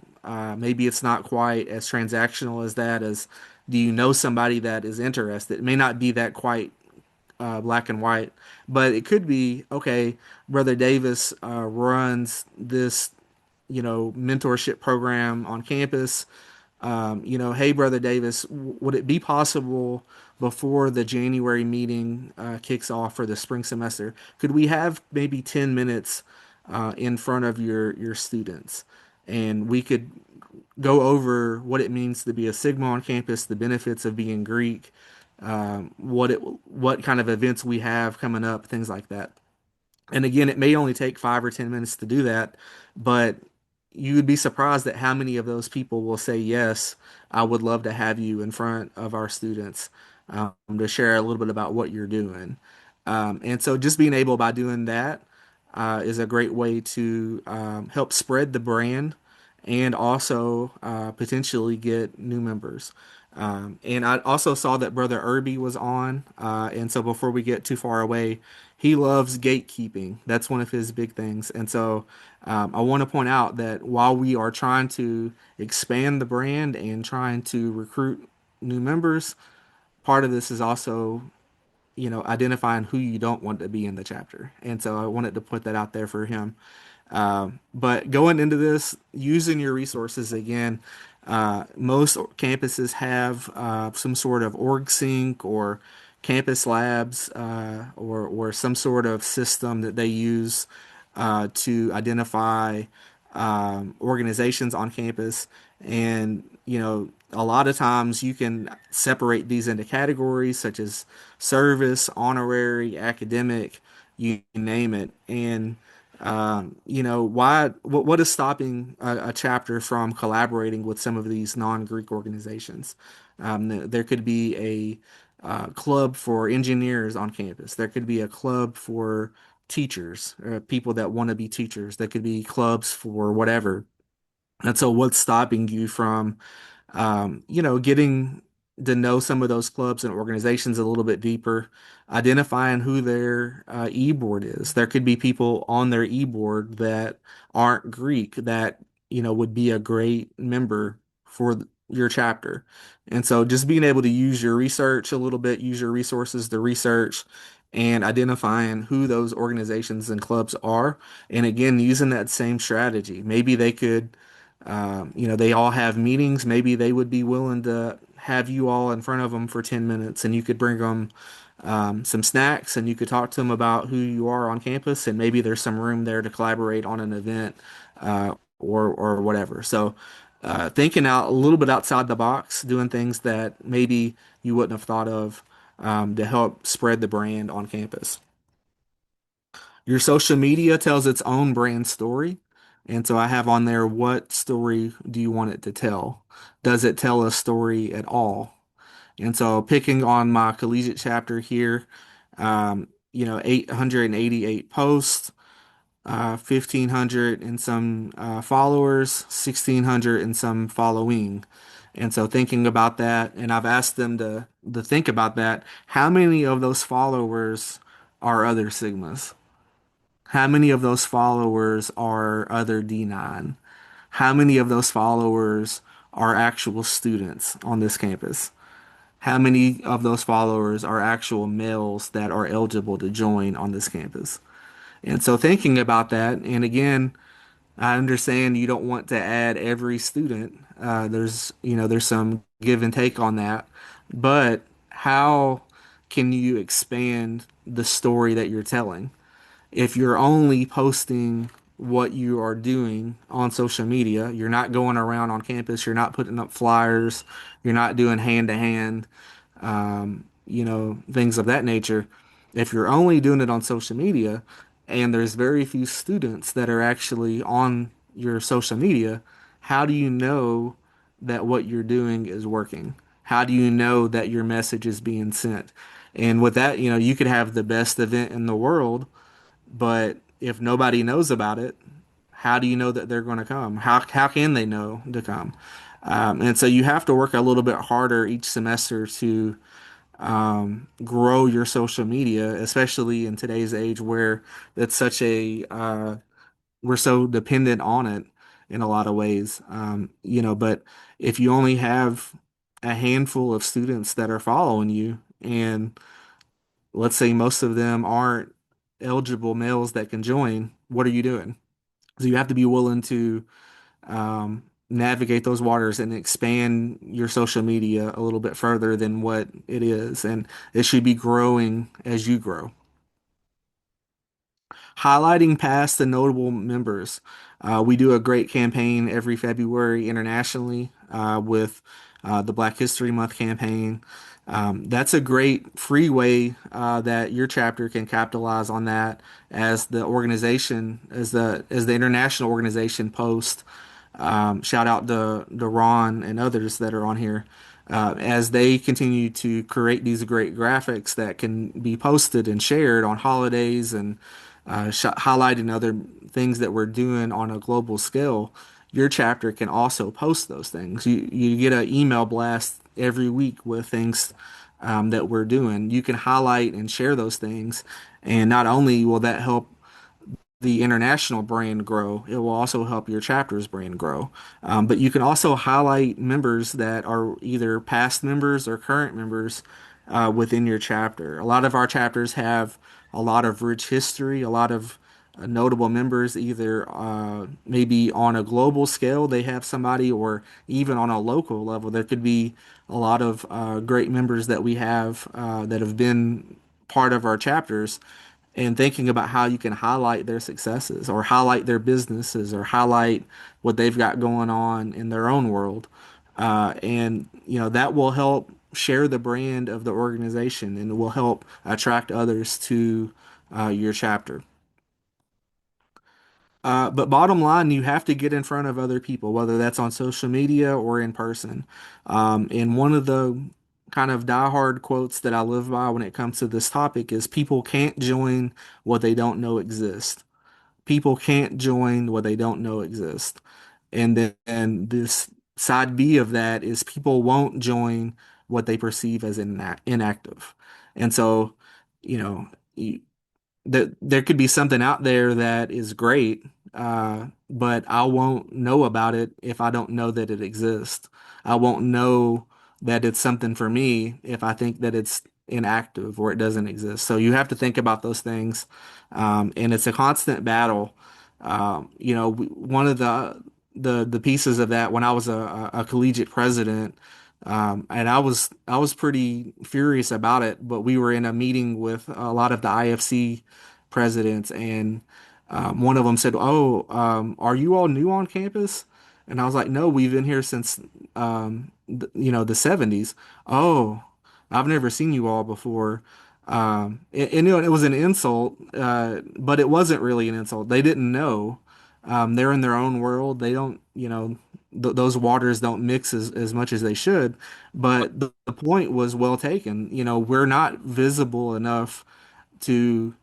maybe it's not quite as transactional as that, as do you know somebody that is interested? It may not be that quite black and white, but it could be, okay, Brother Davis runs this, mentorship program on campus. Hey, Brother Davis, would it be possible before the January meeting kicks off for the spring semester? Could we have maybe 10 minutes in front of your students? And we could go over what it means to be a Sigma on campus, the benefits of being Greek, what kind of events we have coming up, things like that. And again, it may only take 5 or 10 minutes to do that, but you would be surprised at how many of those people will say, yes, I would love to have you in front of our students to share a little bit about what you're doing. And so just being able by doing that is a great way to help spread the brand and also potentially get new members. And I also saw that Brother Irby was on. And so before we get too far away, he loves gatekeeping. That's one of his big things. And so I want to point out that while we are trying to expand the brand and trying to recruit new members, part of this is also, identifying who you don't want to be in the chapter. And so I wanted to put that out there for him. But going into this, using your resources again, most campuses have some sort of org sync or campus labs or some sort of system that they use to identify organizations on campus. And, a lot of times you can separate these into categories such as service, honorary, academic, you name it. And what is stopping a chapter from collaborating with some of these non-Greek organizations? There could be a club for engineers on campus. There could be a club for teachers, people that want to be teachers. That could be clubs for whatever. And so, what's stopping you from getting to know some of those clubs and organizations a little bit deeper, identifying who their e-board is. There could be people on their e-board that aren't Greek that, would be a great member for your chapter. And so just being able to use your research a little bit, use your resources to research and identifying who those organizations and clubs are. And again, using that same strategy. Maybe they could they all have meetings. Maybe they would be willing to have you all in front of them for 10 minutes and you could bring them some snacks and you could talk to them about who you are on campus. And maybe there's some room there to collaborate on an event or whatever. So, thinking out a little bit outside the box, doing things that maybe you wouldn't have thought of to help spread the brand on campus. Your social media tells its own brand story. And so I have on there, what story do you want it to tell? Does it tell a story at all? And so picking on my collegiate chapter here, 888 posts, 1,500 and some followers, 1,600 and some following. And so thinking about that, and I've asked them to think about that. How many of those followers are other Sigmas? How many of those followers are other D9? How many of those followers are actual students on this campus? How many of those followers are actual males that are eligible to join on this campus? And so thinking about that, and again, I understand you don't want to add every student. There's some give and take on that, but how can you expand the story that you're telling? If you're only posting what you are doing on social media, you're not going around on campus, you're not putting up flyers, you're not doing hand to hand, things of that nature. If you're only doing it on social media and there's very few students that are actually on your social media, how do you know that what you're doing is working? How do you know that your message is being sent? And with that, you could have the best event in the world, but if nobody knows about it, how do you know that they're going to come? How can they know to come? And so you have to work a little bit harder each semester to grow your social media, especially in today's age where it's such a we're so dependent on it in a lot of ways. But if you only have a handful of students that are following you, and let's say most of them aren't eligible males that can join, what are you doing? So you have to be willing to navigate those waters and expand your social media a little bit further than what it is. And it should be growing as you grow. Highlighting past and notable members. We do a great campaign every February internationally with the Black History Month campaign. That's a great free way that your chapter can capitalize on that as the organization, as the international organization post. Shout out to Ron and others that are on here as they continue to create these great graphics that can be posted and shared on holidays and highlighting other things that we're doing on a global scale. Your chapter can also post those things. You get an email blast every week with things that we're doing. You can highlight and share those things, and not only will that help the international brand grow, it will also help your chapter's brand grow. But you can also highlight members that are either past members or current members within your chapter. A lot of our chapters have a lot of rich history, a lot of notable members, either maybe on a global scale, they have somebody, or even on a local level. There could be a lot of great members that we have that have been part of our chapters, and thinking about how you can highlight their successes or highlight their businesses or highlight what they've got going on in their own world. And that will help share the brand of the organization and will help attract others to your chapter. But bottom line, you have to get in front of other people, whether that's on social media or in person. And one of the kind of diehard quotes that I live by when it comes to this topic is people can't join what they don't know exists. People can't join what they don't know exists. And then this side B of that is people won't join what they perceive as inactive. And so, you know, that there could be something out there that is great, but I won't know about it if I don't know that it exists. I won't know that it's something for me if I think that it's inactive or it doesn't exist. So you have to think about those things, and it's a constant battle. One of the pieces of that when I was a collegiate president. And I was pretty furious about it, but we were in a meeting with a lot of the IFC presidents, and one of them said, "Oh, are you all new on campus?" And I was like, "No, we've been here since the 70s." "Oh, I've never seen you all before." It was an insult, but it wasn't really an insult. They didn't know. They're in their own world. They don't, those waters don't mix as much as they should. But the point was well taken. We're not visible enough to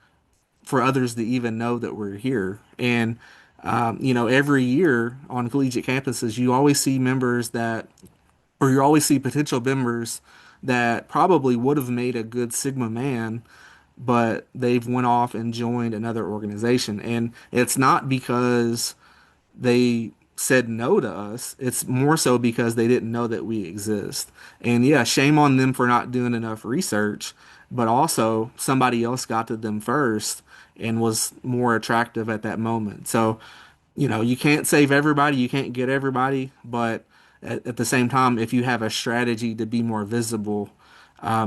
for others to even know that we're here. And every year on collegiate campuses, you always see members that, or you always see potential members that probably would have made a good Sigma man, but they've went off and joined another organization. And it's not because they said no to us. It's more so because they didn't know that we exist. And yeah, shame on them for not doing enough research, but also somebody else got to them first and was more attractive at that moment. So, you can't save everybody, you can't get everybody, but at the same time, if you have a strategy to be more visible,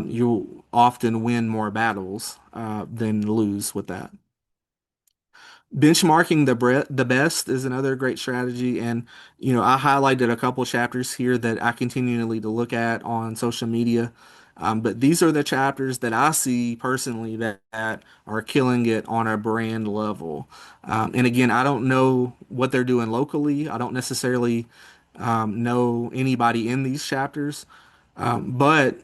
you'll often win more battles than lose with that. Benchmarking the best is another great strategy, and I highlighted a couple chapters here that I continually to look at on social media. But these are the chapters that I see personally that are killing it on a brand level. And again, I don't know what they're doing locally. I don't necessarily know anybody in these chapters, but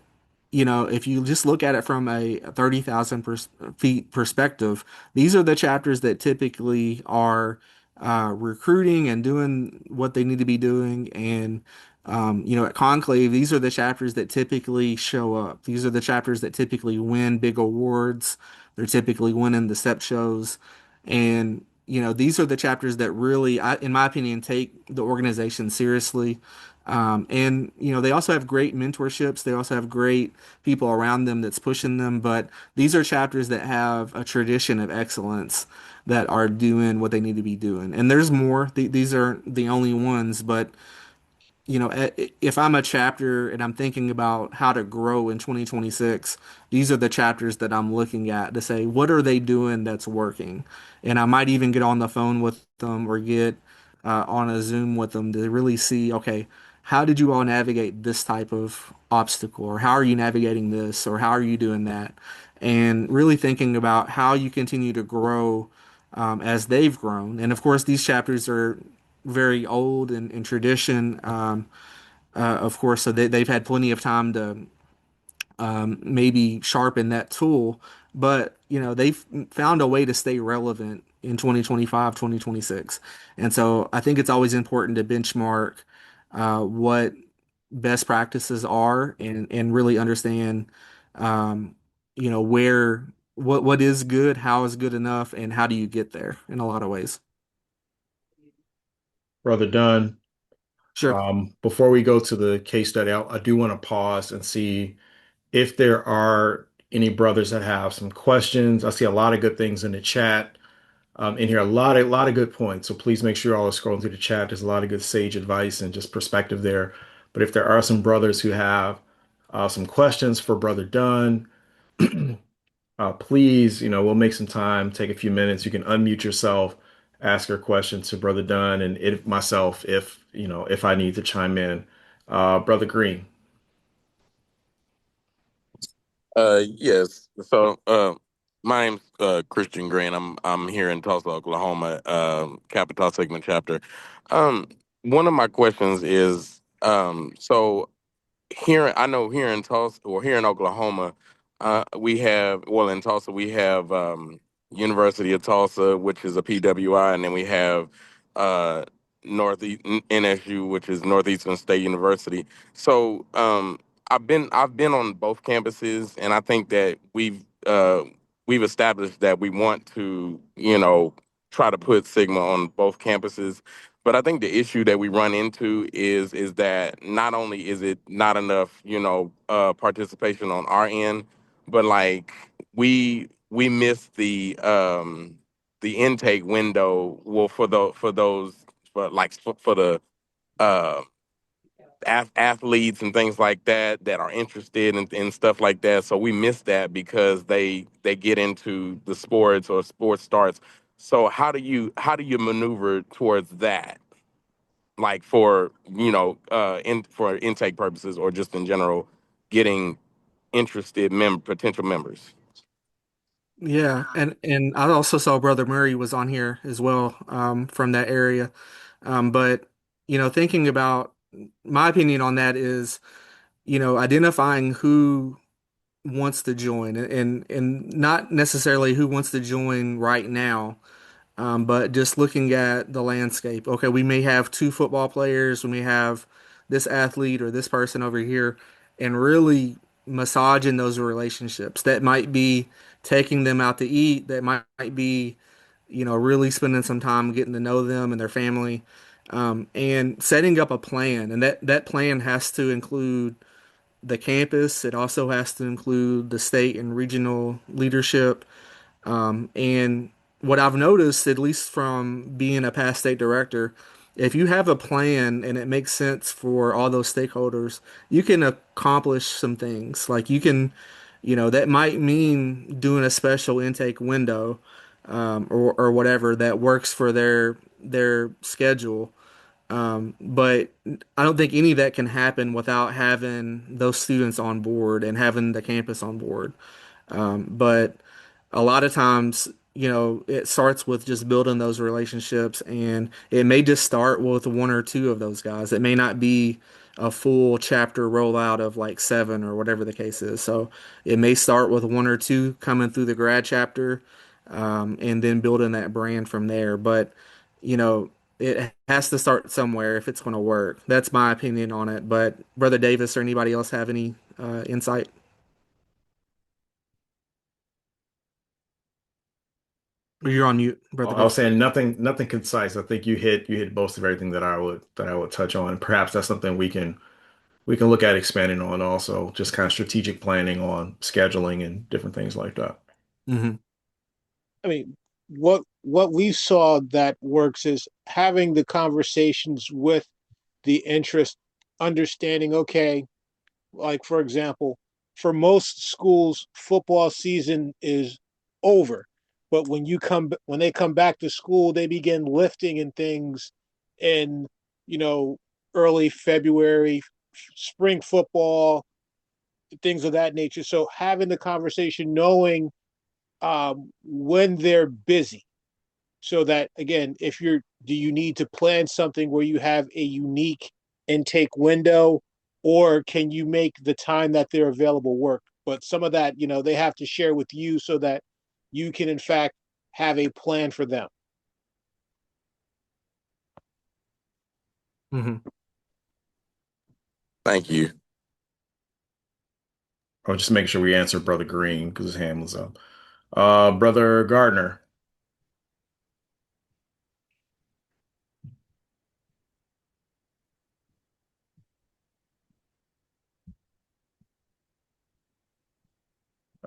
if you just look at it from a 30,000 feet perspective, these are the chapters that typically are recruiting and doing what they need to be doing. And, at Conclave, these are the chapters that typically show up. These are the chapters that typically win big awards. They're typically winning the SEP shows. And, these are the chapters that really, in my opinion, take the organization seriously. And they also have great mentorships. They also have great people around them that's pushing them. But these are chapters that have a tradition of excellence that are doing what they need to be doing. And there's more. These are the only ones. But if I'm a chapter and I'm thinking about how to grow in 2026, these are the chapters that I'm looking at to say, what are they doing that's working? And I might even get on the phone with them or get on a Zoom with them to really see, okay, how did you all navigate this type of obstacle? Or how are you navigating this? Or how are you doing that? And really thinking about how you continue to grow as they've grown. And of course, these chapters are very old in tradition, of course, so they've had plenty of time to maybe sharpen that tool, but they've found a way to stay relevant in 2025, 2026. And so I think it's always important to benchmark what best practices are and really understand um, where what is good, how is good enough, and how do you get there in a lot of ways. Brother Dunn. Sure. Before we go to the case study, I do want to pause and see if there are any brothers that have some questions. I see a lot of good things in the chat. In here, a lot of good points. So please make sure y'all are scrolling through the chat. There's a lot of good sage advice and just perspective there. But if there are some brothers who have some questions for Brother Dunn, please, we'll make some time, take a few minutes. You can unmute yourself, ask your question to Brother Dunn and myself if I need to chime in. Brother Green. Yes. So, my name's Christian Green. I'm here in Tulsa, Oklahoma, Capital Sigma chapter. Um, One of my questions is, so here I know here in Tulsa or here in Oklahoma, we have well in Tulsa we have University of Tulsa, which is a PWI, and then we have uh, Northeast NSU, which is Northeastern State University. So I've been on both campuses, and I think that we've established that we want to try to put Sigma on both campuses. But I think the issue that we run into is that not only is it not enough, participation on our end, but like we miss the intake window. Well, for those for the uh, athletes and things like that are interested in stuff like that. So we miss that because they get into the sports or sports starts. So how do you maneuver towards that? Like for for intake purposes or just in general getting interested potential members. Yeah, and I also saw Brother Murray was on here as well, from that area. But thinking about my opinion on that is, identifying who wants to join, and not necessarily who wants to join right now, but just looking at the landscape. Okay, we may have two football players, we may have this athlete or this person over here, and really massaging those relationships. That might be taking them out to eat, that might be, really spending some time getting to know them and their family, and setting up a plan. And that plan has to include the campus, it also has to include the state and regional leadership. And what I've noticed, at least from being a past state director, if you have a plan and it makes sense for all those stakeholders, you can accomplish some things. Like you can, that might mean doing a special intake window, or whatever that works for their schedule. But I don't think any of that can happen without having those students on board and having the campus on board. But a lot of times, it starts with just building those relationships, and it may just start with one or two of those guys. It may not be a full chapter rollout of like seven or whatever the case is. So it may start with one or two coming through the grad chapter, and then building that brand from there. But, it has to start somewhere if it's going to work. That's my opinion on it. But Brother Davis or anybody else have any insight? You're on mute, Brother I was Davis. saying nothing concise. I think you hit most of everything that I would touch on. Perhaps that's something we can look at expanding on also, just kind of strategic planning on scheduling and different things like that. Hmm. I mean, what we saw that works is having the conversations with the interest, understanding, okay, like for example, for most schools, football season is over. But when they come back to school, they begin lifting and things in, you know, early February, spring football, things of that nature. So having the conversation, knowing when they're busy, so that again, if you're do you need to plan something where you have a unique intake window, or can you make the time that they're available work? But some of that, they have to share with you so that you can in fact have a plan for them. Hmm. Thank you. I'll just make sure we answer Brother Green because his hand was up. Brother Gardner.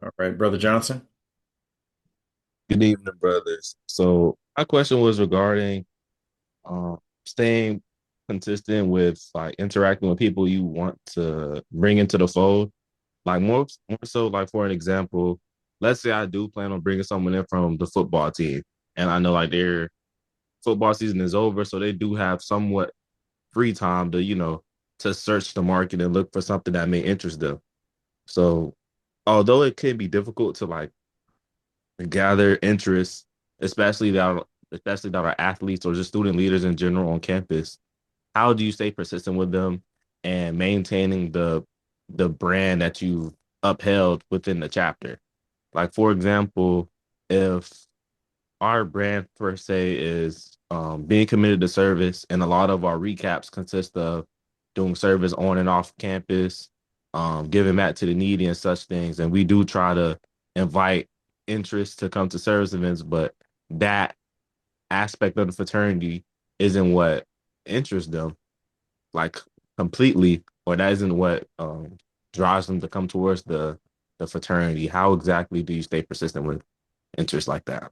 All right, Brother Johnson. Good evening, brothers. So my question was regarding staying consistent with like interacting with people you want to bring into the fold. Like more so, like for an example, let's say I do plan on bringing someone in from the football team, and I know like their football season is over, so they do have somewhat free time to to search the market and look for something that may interest them. So although it can be difficult to like gather interest, especially that are athletes or just student leaders in general on campus. How do you stay persistent with them and maintaining the the brand that you've upheld within the chapter. Like for example, if our brand per se is being committed to service, and a lot of our recaps consist of doing service on and off campus, giving back to the needy and such things. And we do try to invite interest to come to service events, but that aspect of the fraternity isn't what interests them, like completely, or that isn't what drives them to come towards the fraternity. How exactly do you stay persistent with interests like that?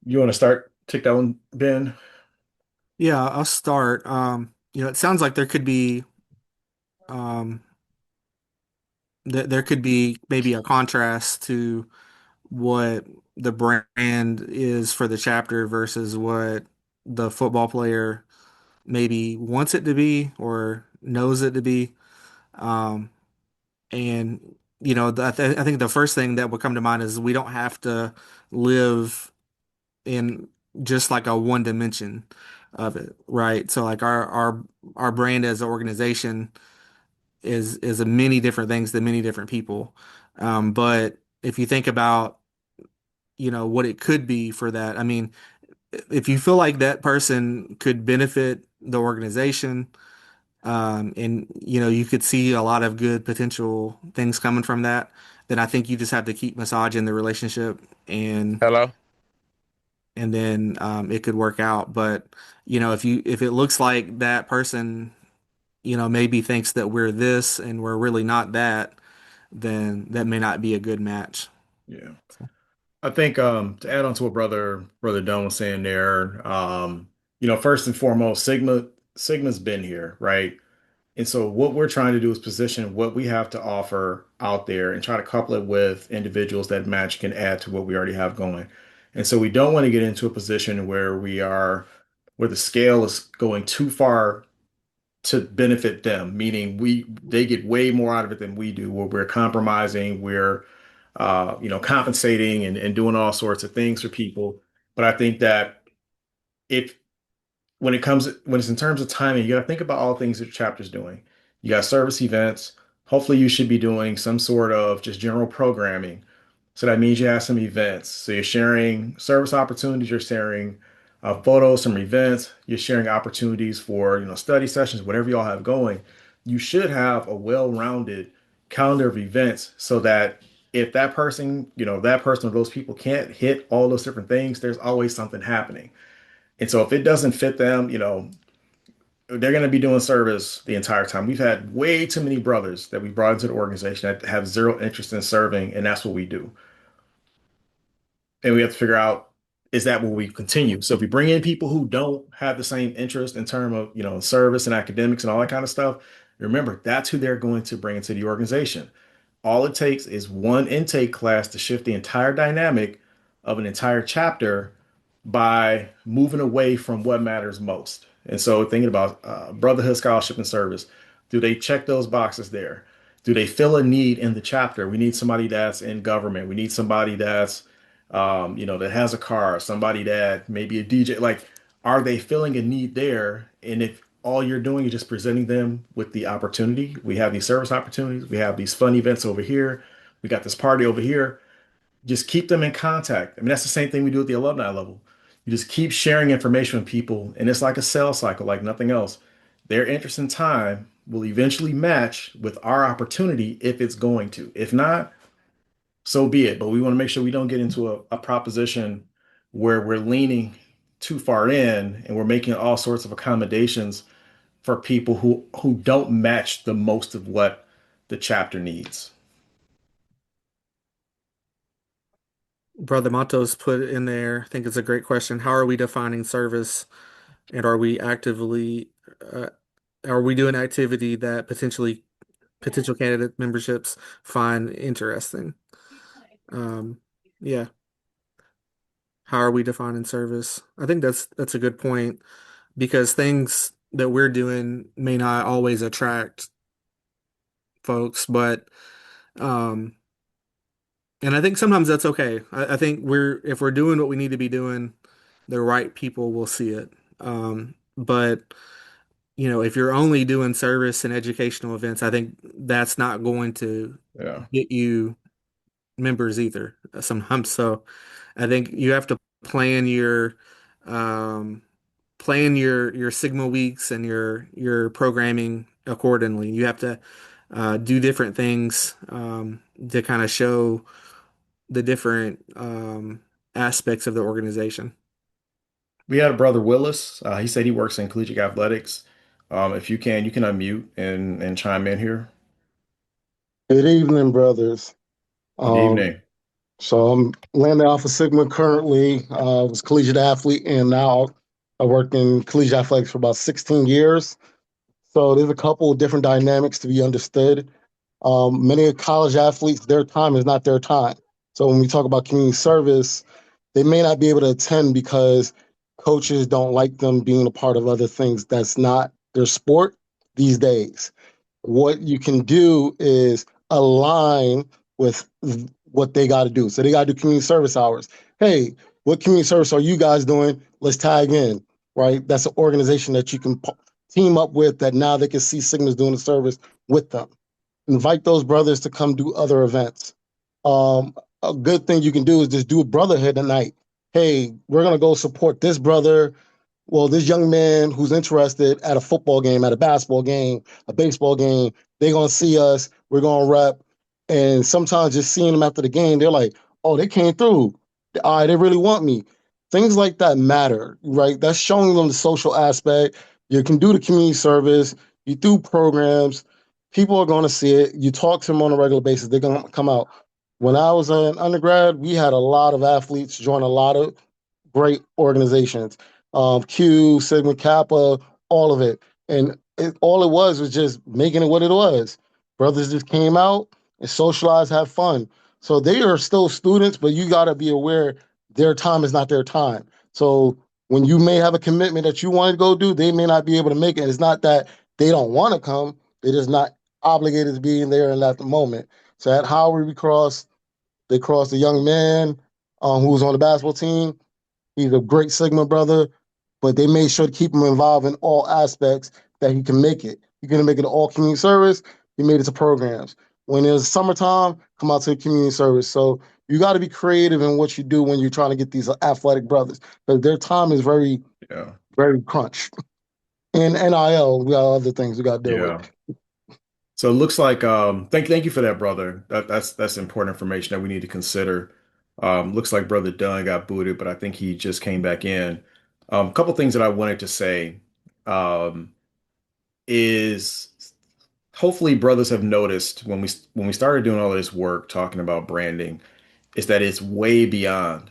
You want to start? Take that one, Ben. Yeah, I'll start. It sounds like there could be um, there could be maybe a contrast to what the brand is for the chapter versus what the football player maybe wants it to be or knows it to be. Um, and I think the first thing that would come to mind is we don't have to live in just like a one dimension of it, right? So like our brand as an organization is a many different things to many different people. But if you think about, what it could be for that, I mean, if you feel like that person could benefit the organization, and you could see a lot of good potential things coming from that, then I think you just have to keep massaging the relationship and Hello. then it could work out. But if it looks like that person, maybe thinks that we're this and we're really not that, then that may not be a good match. Yeah. I think to add on to what brother Dunn was saying there, first and foremost, Sigma's been here, right? And so what we're trying to do is position what we have to offer out there and try to couple it with individuals that match can add to what we already have going. And so we don't want to get into a position where the scale is going too far to benefit them, meaning they get way more out of it than we do, where we're compromising, we're compensating and doing all sorts of things for people. But I think that if when it's in terms of timing, you got to think about all things that your chapter's doing. You got service events. Hopefully, you should be doing some sort of just general programming. So that means you have some events. So you're sharing service opportunities. You're sharing photos from events. You're sharing opportunities for study sessions, whatever y'all have going. You should have a well-rounded calendar of events so that if that person or those people can't hit all those different things, there's always something happening. And so if it doesn't fit them, they're going to be doing service the entire time. We've had way too many brothers that we brought into the organization that have zero interest in serving, and that's what we do. And we have to figure out, is that what we continue? So if we bring in people who don't have the same interest in terms of, service and academics and all that kind of stuff, remember that's who they're going to bring into the organization. All it takes is one intake class to shift the entire dynamic of an entire chapter by moving away from what matters most. And so, thinking about brotherhood, scholarship, and service, do they check those boxes there? Do they fill a need in the chapter? We need somebody that's in government. We need somebody that's, that has a car, somebody that maybe a DJ. Like, are they filling a need there? And if all you're doing is just presenting them with the opportunity, we have these service opportunities, we have these fun events over here, we got this party over here, just keep them in contact. I mean, that's the same thing we do at the alumni level. You just keep sharing information with people, and it's like a sales cycle, like nothing else. Their interest in time will eventually match with our opportunity if it's going to. If not, so be it. But we want to make sure we don't get into a proposition where we're leaning too far in and we're making all sorts of accommodations for people who don't match the most of what the chapter needs. Brother Matos put in there, I think it's a great question. How are we defining service, and uh, are we doing activity that potential candidate memberships find interesting? Um, yeah. How are we defining service? I think that's a good point because things that we're doing may not always attract folks, but um, and I think sometimes that's okay. I think if we're doing what we need to be doing, the right people will see it. But if you're only doing service and educational events, I think that's not going to Yeah. get you members either sometimes. So I think you have to plan your um, plan your Sigma weeks and your programming accordingly. You have to do different things to kind of show the different aspects of the organization. We had a brother Willis. He said he works in collegiate athletics. If you can unmute and chime in here. Good evening, brothers. Good Um, evening. so I'm Landon Alpha Sigma currently. Was a collegiate athlete, and now I worked in collegiate athletics for about 16 years. So there's a couple of different dynamics to be understood. Many college athletes, their time is not their time. So when we talk about community service, they may not be able to attend because coaches don't like them being a part of other things that's not their sport these days. What you can do is align with what they got to do. So they got to do community service hours. Hey, what community service are you guys doing? Let's tag in, right? That's an organization that you can team up with that now they can see Sigma's doing the service with them. Invite those brothers to come do other events. A good thing you can do is just do a brotherhood tonight. Hey, we're going to go support this brother, well, this young man who's interested at a football game, at a basketball game, a baseball game, they're gonna see us, we're gonna rep. And sometimes just seeing them after the game, they're like, oh, they came through. All right, they really want me. Things like that matter, right? That's showing them the social aspect. You can do the community service, you do programs, people are gonna see it. You talk to them on a regular basis, they're gonna come out. When I was an undergrad, we had a lot of athletes join a lot of great organizations, Q, Sigma Kappa, all of it. And all it was just making it what it was. Brothers just came out and socialized, have fun. So they are still students, but you got to be aware their time is not their time. So when you may have a commitment that you want to go do, they may not be able to make it. It's not that they don't want to come, they're just not obligated to be in there in that moment. So at Howard, they crossed a young man who was on the basketball team. He's a great Sigma brother, but they made sure to keep him involved in all aspects that he can make it. He can make it to all community service. He made it to programs. When it's summertime, come out to the community service. So you got to be creative in what you do when you're trying to get these athletic brothers because their time is very, Yeah. very crunched. And NIL, we got other things we got to deal with. Yeah. So it looks like thank you for that, brother. That's important information that we need to consider. Looks like brother Dunn got booted, but I think he just came back in. A couple things that I wanted to say um, is hopefully brothers have noticed when we started doing all this work talking about branding, is that it's way beyond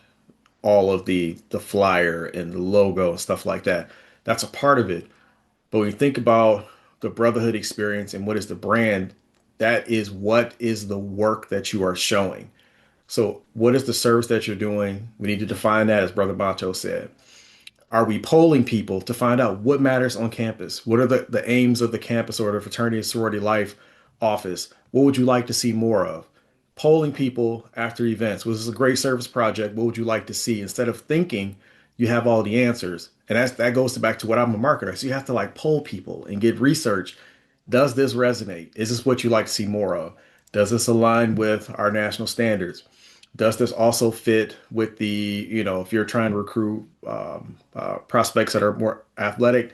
all of the flyer and the logo and stuff like that. That's a part of it. But when you think about the brotherhood experience and what is the brand, that is what is the work that you are showing. So, what is the service that you're doing? We need to define that, as Brother Macho said. Are we polling people to find out what matters on campus? What are the aims of the campus or the fraternity and sorority life office? What would you like to see more of? Polling people after events. Was this a great service project? What would you like to see? Instead of thinking you have all the answers. And that goes back to what I'm a marketer. So you have to like poll people and get research. Does this resonate? Is this what you like to see more of? Does this align with our national standards? Does this also fit with if you're trying to recruit prospects that are more athletic,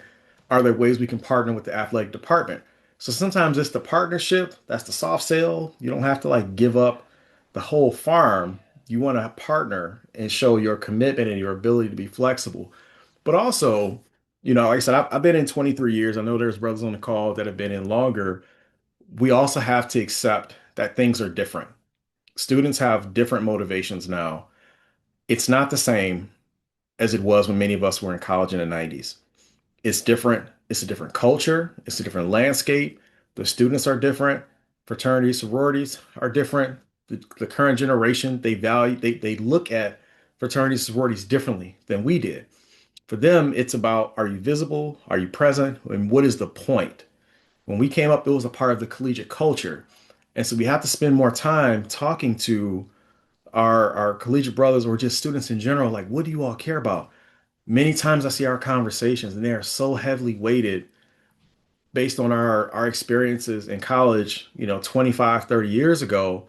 are there ways we can partner with the athletic department? So sometimes it's the partnership, that's the soft sale. You don't have to like give up the whole farm. You want to partner and show your commitment and your ability to be flexible. But also, like I said, I've been in 23 years. I know there's brothers on the call that have been in longer. We also have to accept that things are different. Students have different motivations now. It's not the same as it was when many of us were in college in the 90s. It's different. It's a different culture. It's a different landscape. The students are different. Fraternities, sororities are different. The current generation, they look at fraternities, sororities differently than we did. For them, it's about, are you visible? Are you present? And what is the point? When we came up, it was a part of the collegiate culture. And so we have to spend more time talking to our collegiate brothers or just students in general, like, what do you all care about? Many times I see our conversations and they are so heavily weighted based on our experiences in college, 25, 30 years ago,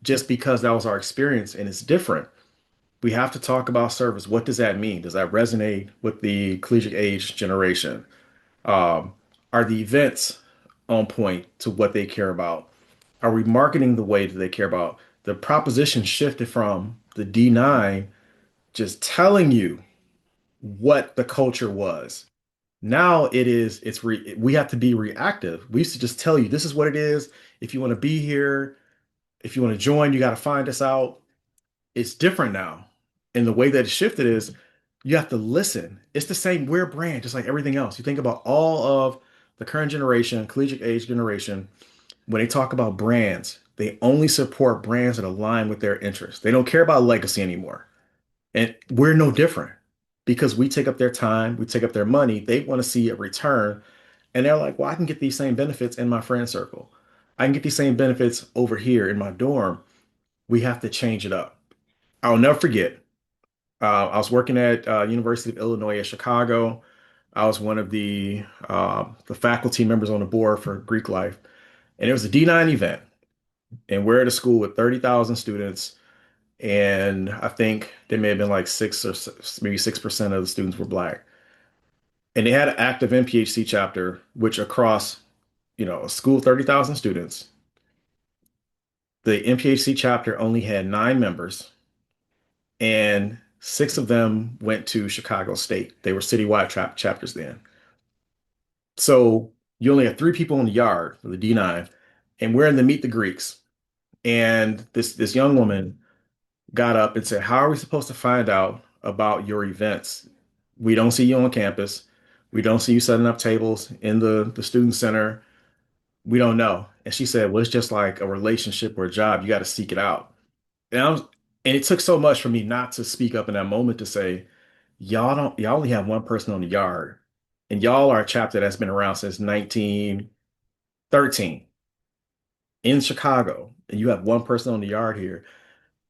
just because that was our experience and it's different. We have to talk about service. What does that mean? Does that resonate with the collegiate age generation? Um, are the events on point to what they care about? Are we marketing the way that they care about? The proposition shifted from the D9 just telling you what the culture was. Now we have to be reactive. We used to just tell you this is what it is. If you want to be here, if you want to join, you got to find us out. It's different now. And the way that it shifted is you have to listen. It's the same, we're a brand, just like everything else. You think about all of the current generation, collegiate age generation, when they talk about brands, they only support brands that align with their interests. They don't care about legacy anymore. And we're no different because we take up their time, we take up their money. They want to see a return. And they're like, well, I can get these same benefits in my friend circle. I can get these same benefits over here in my dorm. We have to change it up. I'll never forget. I was working at University of Illinois at Chicago. I was one of the faculty members on the board for Greek life, and it was a D9 event. And we're at a school with 30,000 students, and I think there may have been like maybe 6% of the students were Black. And they had an active NPHC chapter, which across, a school of 30,000 students, the NPHC chapter only had 9 members, and 6 of them went to Chicago State. They were citywide chapters then. So you only have 3 people in the yard for the D9, and we're in the Meet the Greeks. And this young woman got up and said, "How are we supposed to find out about your events? We don't see you on campus. We don't see you setting up tables in the student center. We don't know." And she said, "Well, it's just like a relationship or a job. You got to seek it out." And and it took so much for me not to speak up in that moment to say, y'all only have one person on the yard, and y'all are a chapter that's been around since 1913 in Chicago, and you have one person on the yard here.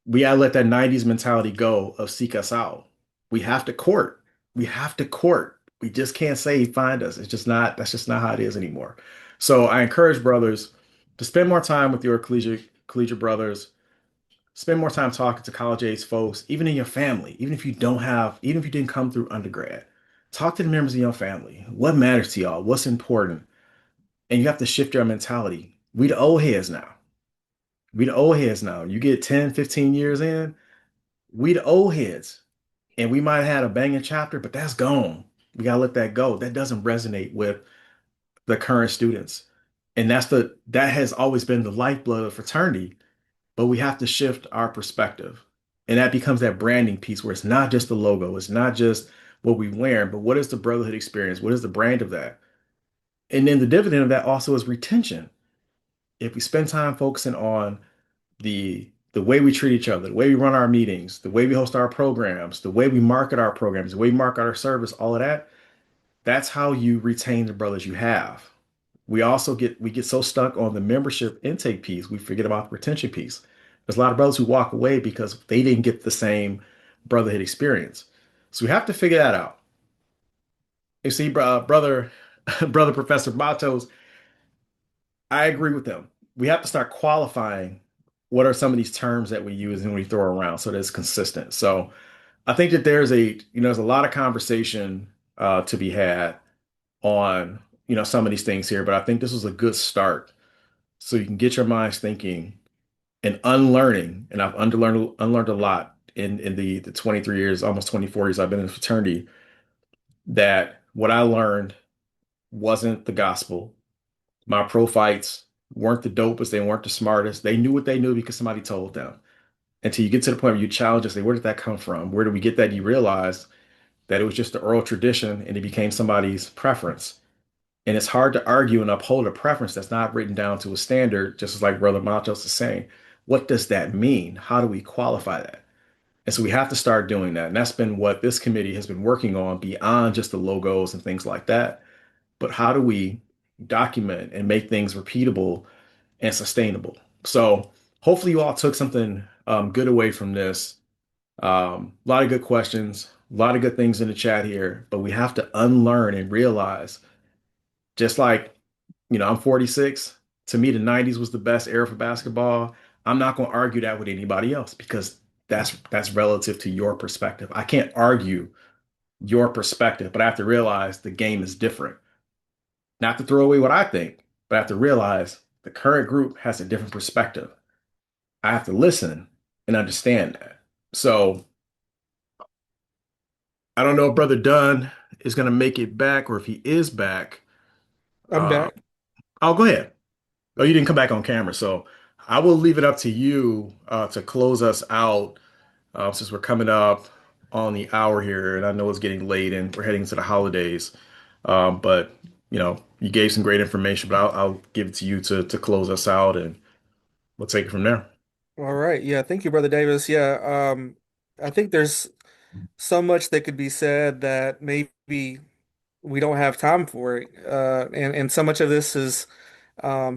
We gotta let that 90s mentality go of seek us out. We have to court. We have to court. We just can't say find us. That's just not how it is anymore. So I encourage brothers to spend more time with your collegiate brothers. Spend more time talking to college age folks, even in your family, even if you didn't come through undergrad. Talk to the members of your family. What matters to y'all? What's important? And you have to shift your mentality. We the old heads now. We the old heads now. You get 10, 15 years in, we the old heads. And we might have had a banging chapter, but that's gone. We gotta let that go. That doesn't resonate with the current students. And that has always been the lifeblood of fraternity, but we have to shift our perspective. And that becomes that branding piece where it's not just the logo, it's not just what we wear, but what is the brotherhood experience? What is the brand of that? And then the dividend of that also is retention. If we spend time focusing on the way we treat each other, the way we run our meetings, the way we host our programs, the way we market our programs, the way we market our service, all of that, that's how you retain the brothers you have. We get so stuck on the membership intake piece, we forget about the retention piece. There's a lot of brothers who walk away because they didn't get the same brotherhood experience. So we have to figure that out. You see, brother, brother Professor Matos, I agree with them. We have to start qualifying what are some of these terms that we use and we throw around so that it's consistent. So I think that there's a lot of conversation to be had on, some of these things here, but I think this was a good start so you can get your minds thinking and unlearning. And I've unlearned a lot in the 23 years, almost 24 years I've been in fraternity, that what I learned wasn't the gospel. My pro fights weren't the dopest, they weren't the smartest. They knew what they knew because somebody told them. Until you get to the point where you challenge and say, where did that come from? Where did we get that? You realize that it was just the oral tradition and it became somebody's preference. And it's hard to argue and uphold a preference that's not written down to a standard, just as like Brother Matos is saying. What does that mean? How do we qualify that? And so we have to start doing that. And that's been what this committee has been working on beyond just the logos and things like that. But how do we document and make things repeatable and sustainable? So hopefully you all took something good away from this. A lot of good questions, a lot of good things in the chat here, but we have to unlearn and realize just like I'm 46. To me, the 90s was the best era for basketball. I'm not going to argue that with anybody else because that's relative to your perspective. I can't argue your perspective, but I have to realize the game is different. Not to throw away what I think, but I have to realize the current group has a different perspective. I have to listen and understand that. So I don't know if Brother Dunn is going to make it back or if he is back. I'm Uh, back. I'll go ahead. Oh, you didn't come back on camera, so I will leave it up to you to close us out since we're coming up on the hour here, and I know it's getting late and we're heading to the holidays. But you gave some great information, but I'll give it to you to close us out, and we'll take it from there. All right. Yeah, thank you, Brother Davis. Yeah, I think there's so much that could be said that maybe we don't have time for it. And so much of this is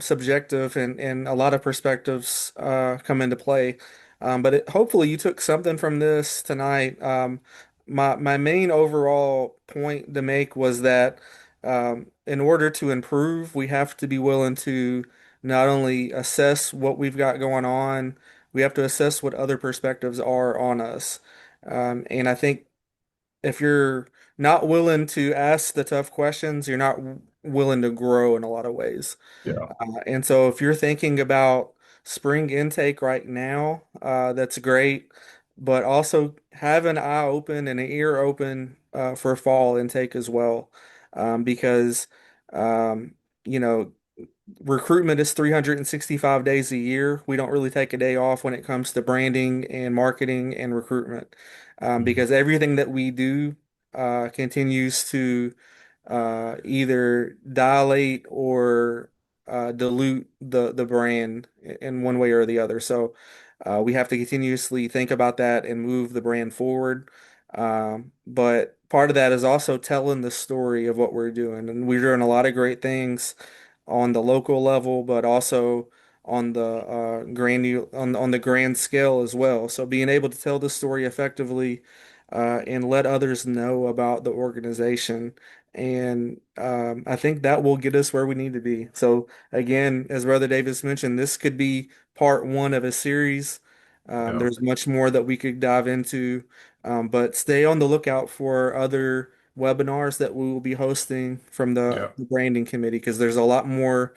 subjective and a lot of perspectives come into play. Hopefully you took something from this tonight. My main overall point to make was that in order to improve, we have to be willing to not only assess what we've got going on, we have to assess what other perspectives are on us. And I think if you're not willing to ask the tough questions, you're not willing to grow in a lot of ways. Yeah, And so if you're thinking about spring intake right now, that's great, but also have an eye open and an ear open for fall intake as well. Because, um, you know, recruitment is 365 days a year. We don't really take a day off when it comes to branding and marketing and recruitment, Mhm. because everything that we do continues to either dilate or dilute the brand in one way or the other. So we have to continuously think about that and move the brand forward. But part of that is also telling the story of what we're doing, and we're doing a lot of great things on the local level, but also on the on the grand scale as well. So being able to tell the story effectively and let others know about the organization, and I think that will get us where we need to be. So again, as Brother Davis mentioned, this could be part one of a series. Yeah, There's much more that we could dive into, but stay on the lookout for other webinars that we will be hosting from yeah. the branding committee because there's a lot more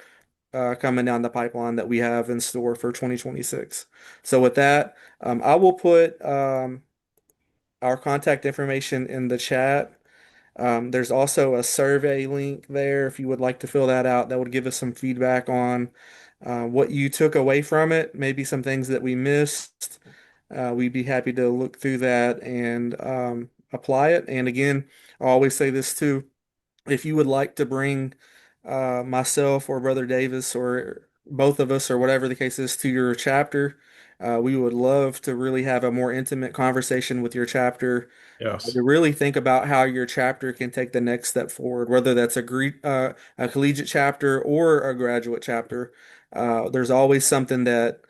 coming down the pipeline that we have in store for 2026. So with that, I will put our contact information in the chat. There's also a survey link there if you would like to fill that out. That would give us some feedback on what you took away from it, maybe some things that we missed. We'd be happy to look through that and apply it. And again, I always say this too. If you would like to bring myself or Brother Davis or both of us or whatever the case is to your chapter, we would love to really have a more intimate conversation with your chapter Yes. to really think about how your chapter can take the next step forward, whether that's a collegiate chapter or a graduate chapter. There's always something that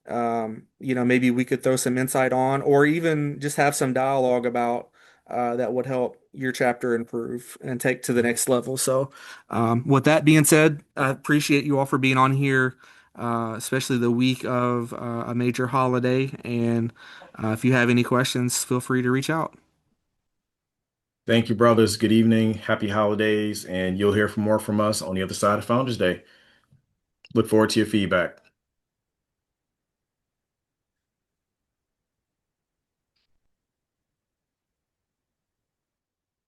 maybe we could throw some insight on, or even just have some dialogue about that would help your chapter improve and take to the next level. So, with that being said, I appreciate you all for being on here, especially the week of a major holiday. And if you have any questions, feel free to reach out. Thank you, brothers. Good evening. Happy holidays. And you'll hear from more from us on the other side of Founders Day. Look forward to your feedback.